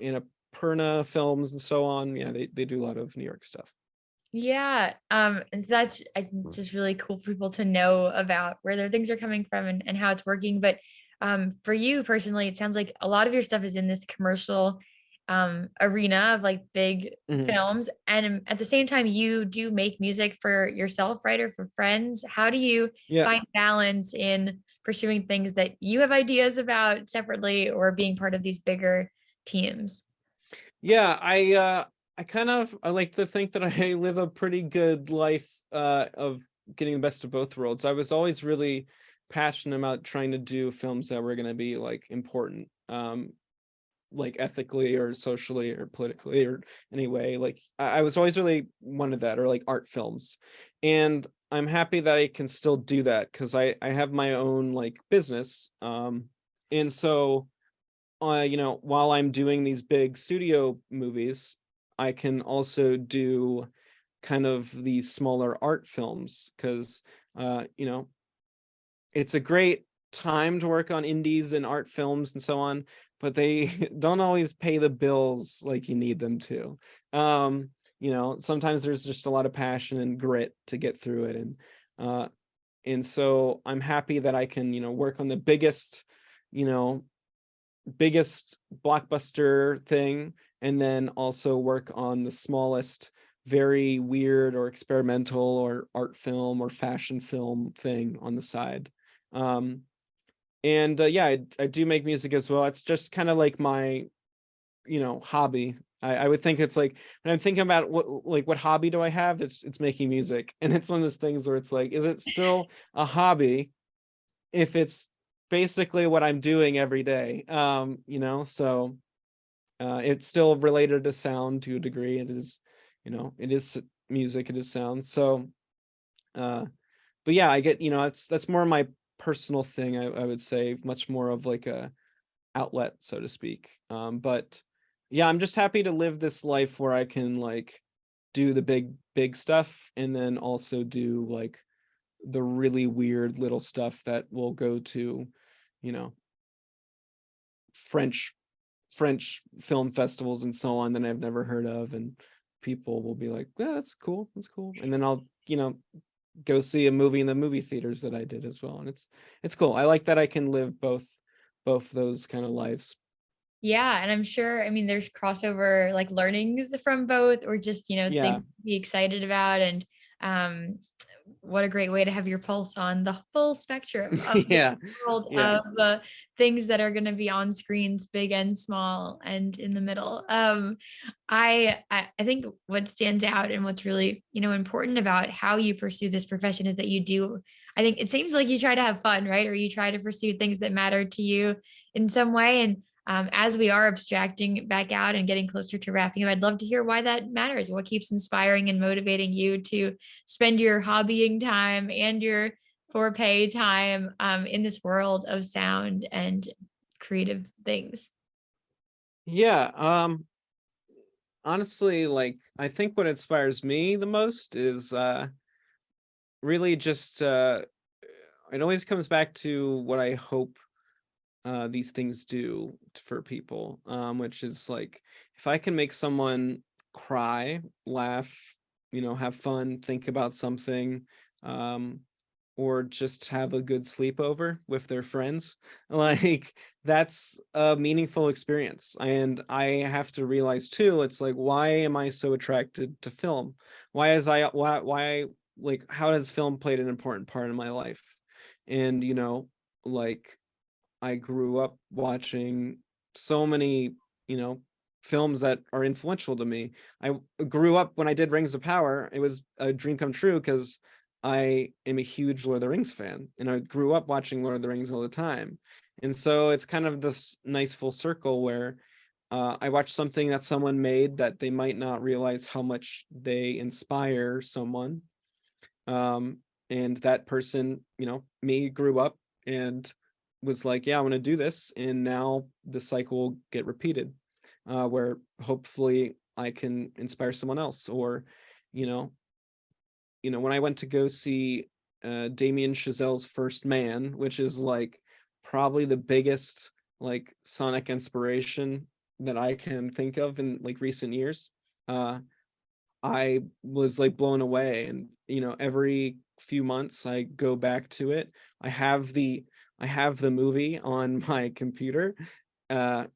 Annapurna Films and so on. Yeah, they do a lot of New York stuff. Yeah. And so that's just really cool for people to know about where their things are coming from and how it's working. But for you personally, it sounds like a lot of your stuff is in this commercial arena of like big Mhm. films. And at the same time, you do make music for yourself, right? Or for friends. How do you Yeah. find balance in pursuing things that you have ideas about separately or being part of these bigger teams? Yeah, I like to think that I live a pretty good life of getting the best of both worlds. I was always really passionate about trying to do films that were going to be like important, like ethically or socially or politically or anyway. Like I was always really wanted that, or like art films. And I'm happy that I can still do that because I have my own like business. And so while I'm doing these big studio movies, I can also do kind of these smaller art films because, it's a great time to work on indies and art films and so on, but they don't always pay the bills like you need them to. Sometimes there's just a lot of passion and grit to get through it. And so I'm happy that I can, work on the you know, biggest blockbuster thing and then also work on the smallest very weird or experimental or art film or fashion film thing on the side. And yeah, I do make music as well. It's just kind of like my hobby. I would think it's like when I'm thinking about what hobby do I have, it's making music. And it's one of those things where it's like, is it still a hobby if it's basically what I'm doing every day? So it's still related to sound to a degree. It is, it is music, it is sound. So but yeah, I get, that's more my personal thing, I would say, much more of like a outlet, so to speak. But yeah, I'm just happy to live this life where I can like do the big stuff and then also do like the really weird little stuff that will go to, you know, French French film festivals and so on that I've never heard of, and people will be like, "Yeah, that's cool, that's cool," and then I'll, go see a movie in the movie theaters that I did as well, and it's cool. I like that I can live both those kind of lives. Yeah, and I'm sure, I mean, there's crossover like learnings from both or just, things Yeah, to be excited about. And um, what a great way to have your pulse on the full spectrum of the yeah, world yeah, of things that are going to be on screens, big and small, and in the middle. I think what stands out and what's really, important about how you pursue this profession is that you do. I think it seems like you try to have fun, right? Or you try to pursue things that matter to you in some way. And as we are abstracting back out and getting closer to wrapping up, I'd love to hear why that matters. What keeps inspiring and motivating you to spend your hobbying time and your for pay time in this world of sound and creative things? yeah. Honestly, like I think what inspires me the most is really just it always comes back to what I hope these things do for people, which is like if I can make someone cry, laugh, have fun, think about something, um or just have a good sleepover with their friends. Like that's a meaningful experience. And I have to realize too, it's like, why am I so attracted to film? Why like how has film played an important part in my life? And like I grew up watching so many, you know, films that are influential to me. I grew up when I did Rings of Power. It was a dream come true because I am a huge Lord of the Rings fan, and I grew up watching Lord of the Rings all the time. And so it's kind of this nice full circle where I watch something that someone made that they might not realize how much they inspire someone. Um, and that person, me grew up and was like, yeah, I want to do this. And now the cycle will get repeated, where hopefully I can inspire someone else. Or, you know, when I went to go see Damien Chazelle's First Man, which is like probably the biggest like sonic inspiration that I can think of in like recent years. Uh, I was like blown away, and every few months I go back to it. I have the I have the movie on my computer, uh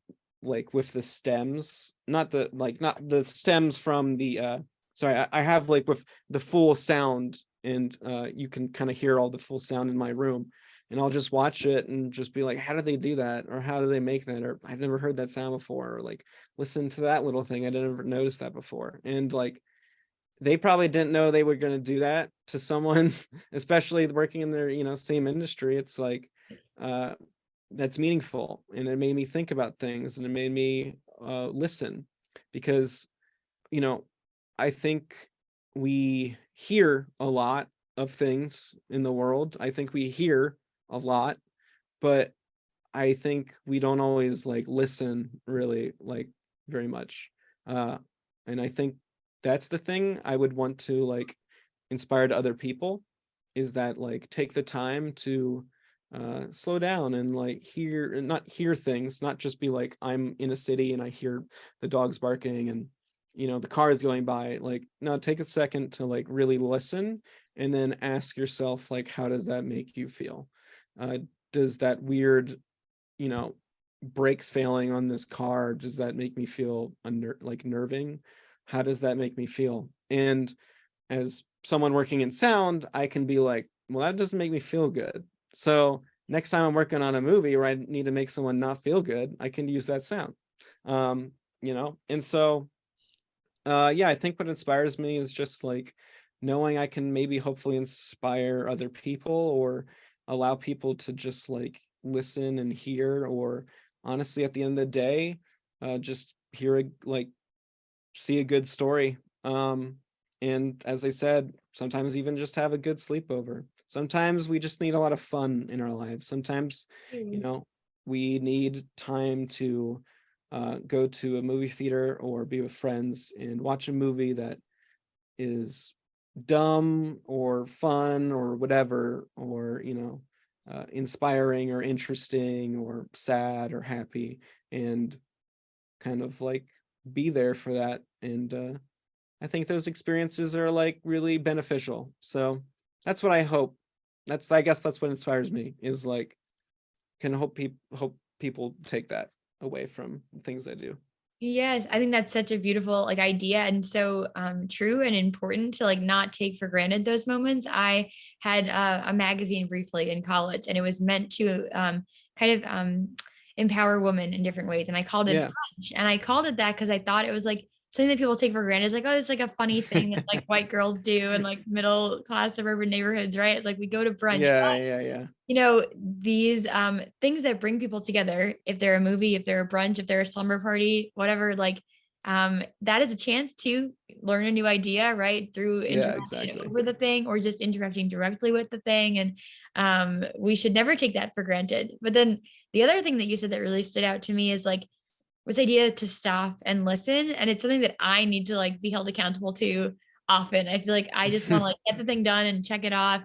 like with the stems, not the stems from the sorry, I have like with the full sound, and you can kind of hear all the full sound in my room, and I'll just watch it and just be like, how do they do that, or how do they make that, or I've never heard that sound before, or like listen to that little thing, I didn't ever notice that before. And like they probably didn't know they were going to do that to someone, especially working in their, same industry. It's like, uh, that's meaningful. And it made me think about things, and it made me listen, because, you know, I think we hear a lot of things in the world. I think we hear a lot, but I think we don't always like listen really like very much. Uh, and I think that's the thing I would want to like inspire to other people, is that like take the time to slow down and like not hear things, not just be like, I'm in a city and I hear the dogs barking and the cars going by. Like, no, take a second to like really listen, and then ask yourself, like, how does that make you feel? Does that weird, you know, brakes failing on this car, does that make me feel under like nerving? How does that make me feel? And as someone working in sound, I can be like, well, that doesn't make me feel good. So next time I'm working on a movie where I need to make someone not feel good, I can use that sound. And so yeah, I think what inspires me is just like knowing I can maybe hopefully inspire other people, or allow people to just like listen and hear, or honestly at the end of the day, just hear like see a good story. And as I said, sometimes even just have a good sleepover. Sometimes we just need a lot of fun in our lives. Sometimes, you Mm. know, we need time to go to a movie theater or be with friends and watch a movie that is dumb or fun or whatever, or inspiring or interesting or sad or happy, and kind of like be there for that. And I think those experiences are like really beneficial. So that's what I hope. I guess that's what inspires me, is like, can hope people take that away from things I do. Yes, I think that's such a beautiful like idea, and so true and important to like not take for granted those moments. I had a magazine briefly in college, and it was meant to kind of empower women in different ways. And I called it Yeah. brunch, and I called it that because I thought it was like something that people take for granted. It's like, oh, it's like a funny thing that like white girls do in like middle class suburban neighborhoods, right? Like we go to brunch, Yeah, yeah, yeah. these things that bring people together, if they're a movie, if they're a brunch, if they're a slumber party, whatever, like that is a chance to learn a new idea, right? Through Yeah, interaction exactly. over the thing or just interacting directly with the thing. And we should never take that for granted. But then the other thing that you said that really stood out to me is like this idea to stop and listen. And it's something that I need to like be held accountable to often. I feel like I just want to like get the thing done and check it off.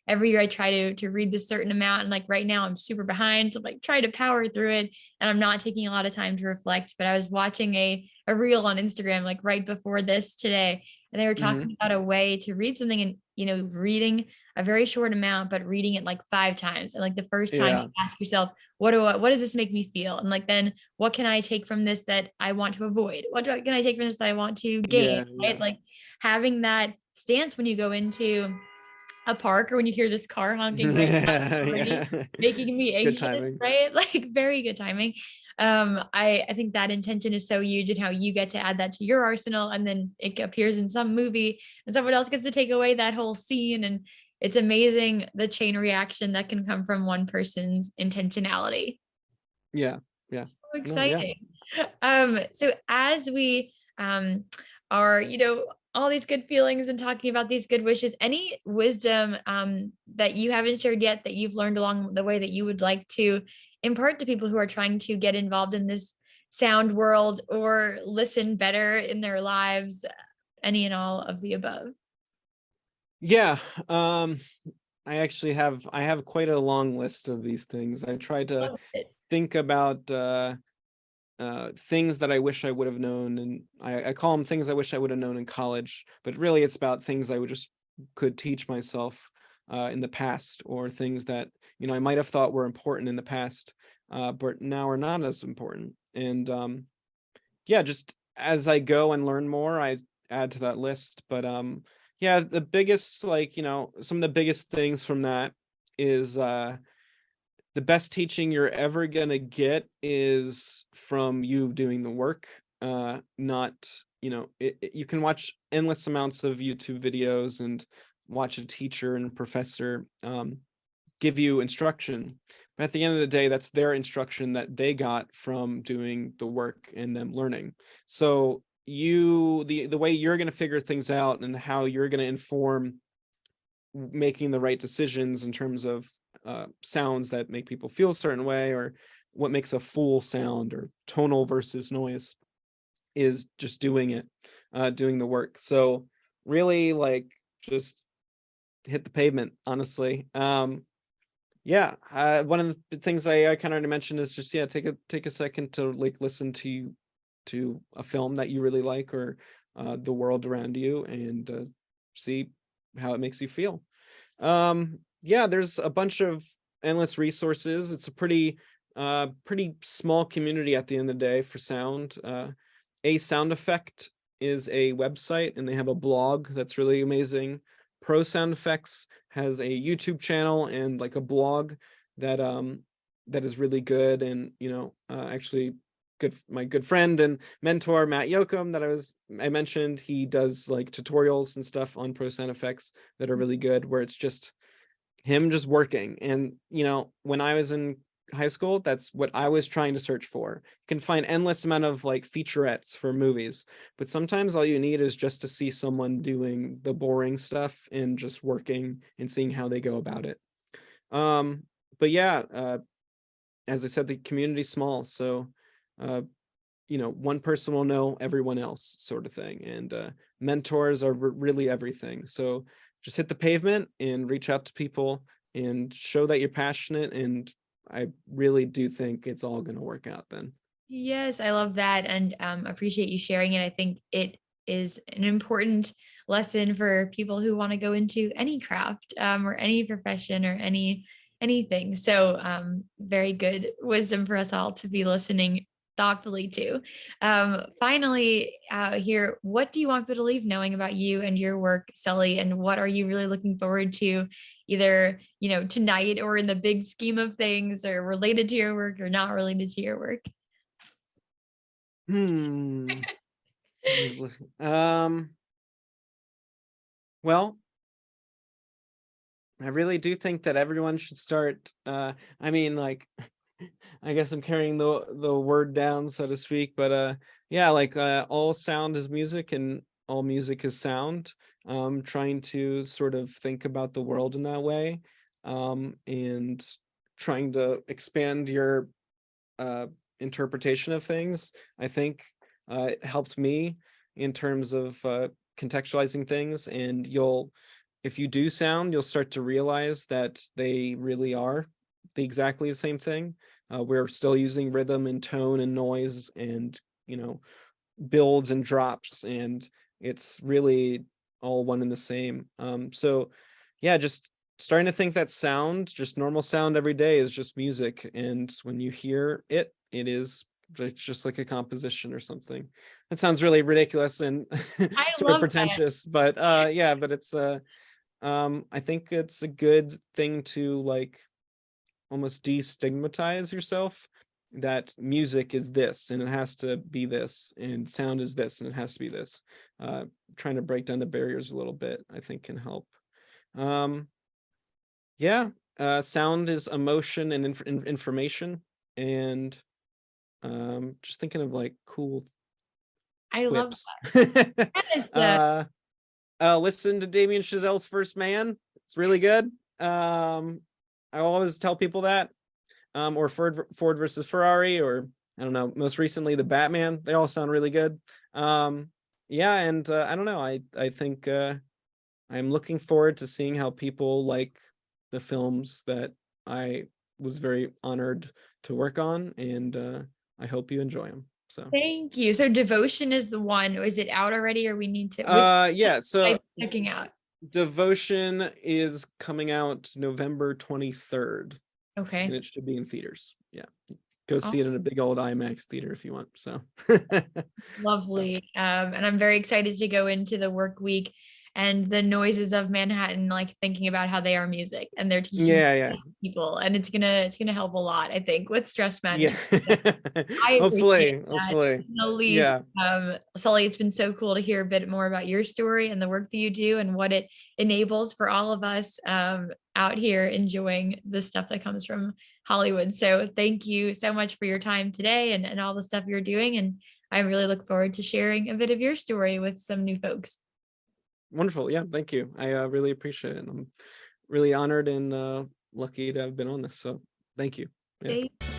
Every year I try to read this certain amount. And like right now I'm super behind. So like try to power through it. And I'm not taking a lot of time to reflect. But I was watching a reel on Instagram like right before this today. And they were Hmm. talking about a way to read something. And reading a very short amount, but reading it like 5 times. And like the first time Yeah. you ask yourself, what does this make me feel? And like, then what can I take from this that I want to avoid? Can I take from this that I want to gain? Yeah. Right. Yeah. Like having that stance when you go into a park or when you hear this car honking right now, Yeah. already Yeah. making me Good anxious, timing. right? Like very good timing. I think that intention is so huge and how you get to add that to your arsenal and then it appears in some movie and someone else gets to take away that whole scene. And it's amazing the chain reaction that can come from one person's intentionality. Yeah. Yeah. So No, yeah. exciting. So as we are, all these good feelings and talking about these good wishes, any wisdom that you haven't shared yet that you've learned along the way that you would like to impart to people who are trying to get involved in this sound world or listen better in their lives, any and all of the above? Yeah. I have quite a long list of these things. I try to Love it. think about things that I wish I would have known, and I call them things I wish I would have known in college, but really it's about things I would just could teach myself in the past, or things that I might have thought were important in the past, but now are not as important. And yeah, just as I go and learn more, I add to that list. But yeah, the biggest, some of the biggest things from that is the best teaching you're ever gonna get is from you doing the work. Not, you can watch endless amounts of YouTube videos and watch a teacher and professor give you instruction. But at the end of the day, that's their instruction that they got from doing the work and them learning. So the way you're going to figure things out and how you're going to inform making the right decisions in terms of sounds that make people feel a certain way, or what makes a full sound, or tonal versus noise, is just doing it, doing the work. So really, like, just hit the pavement, honestly. Yeah, one of the things I kind of already mentioned is just, yeah, take a second to like listen to a film that you really like, or the world around you, and see how it makes you feel. Yeah, there's a bunch of endless resources. It's a pretty small community at the end of the day for sound. A Sound Effect is a website, and they have a blog that's really amazing. Pro Sound Effects has a YouTube channel and like a blog that that is really good. And actually, my good friend and mentor Matt Yoakum that I mentioned, he does like tutorials and stuff on Pro Sound Effects that are really good, where it's just him just working. And when I was in high school, that's what I was trying to search for. You can find endless amount of like featurettes for movies, but sometimes all you need is just to see someone doing the boring stuff and just working and seeing how they go about it. But yeah, as I said, the community's small, so one person will know everyone else, sort of thing. And mentors are really everything. So just hit the pavement and reach out to people and show that you're passionate, and I really do think it's all going to work out then. Yes, I love that and appreciate you sharing it. I think it is an important lesson for people who want to go into any craft or any profession or anything. So very good wisdom for us all to be listening thoughtfully to. Finally, here, what do you want people to leave knowing about you and your work, Sully? And what are you really looking forward to, either tonight or in the big scheme of things, or related to your work or not related to your work? Hmm. Um, well, I really do think that everyone should start. I mean, like, I guess I'm carrying the word down, so to speak. But yeah, like, all sound is music, and all music is sound. Trying to sort of think about the world in that way, and trying to expand your uh, interpretation of things. I think it helped me in terms of contextualizing things. And if you do sound, you'll start to realize that they really are exactly the same thing. We're still using rhythm and tone and noise, and builds and drops, and it's really all one and the same. So yeah, just starting to think that sound, just normal sound every day, is just music, and when you hear it, it's just like a composition or something. That sounds really ridiculous and I sort of love that. pretentious, but yeah, but it's I think it's a good thing to like almost destigmatize yourself, that music is this and it has to be this, and sound is this and it has to be this. Trying to break down the barriers a little bit, I think, can help. um yeah, sound is emotion and information, and just thinking of like cool I love quips. that. Yes, uh Listen to Damien Chazelle's First Man. It's really good. I always tell people that. Or Ford versus Ferrari, or I don't know, most recently the Batman. They all sound really good. Yeah, and I don't know. I think I'm looking forward to seeing how people like the films that I was very honored to work on, and I hope you enjoy them. So thank you. So Devotion is the one, or is it out already, or we need to, which yeah, am so I checking out? Devotion is coming out November 23rd, and Okay. it should be in theaters. Yeah. Go Oh, see it in a big old IMAX theater if you want. So lovely. And I'm very excited to go into the work week and the noises of Manhattan, like thinking about how they are music and they're teaching yeah, yeah, people, and it's gonna help a lot, I think, with stress yeah. management. I appreciate that. Hopefully. The least, Yeah. Sully, it's been so cool to hear a bit more about your story and the work that you do and what it enables for all of us out here enjoying the stuff that comes from Hollywood. So thank you so much for your time today and all the stuff you're doing. And I really look forward to sharing a bit of your story with some new folks. Wonderful. Yeah, thank you. I really appreciate it. I'm really honored and lucky to have been on this. So thank you. Yeah. Thank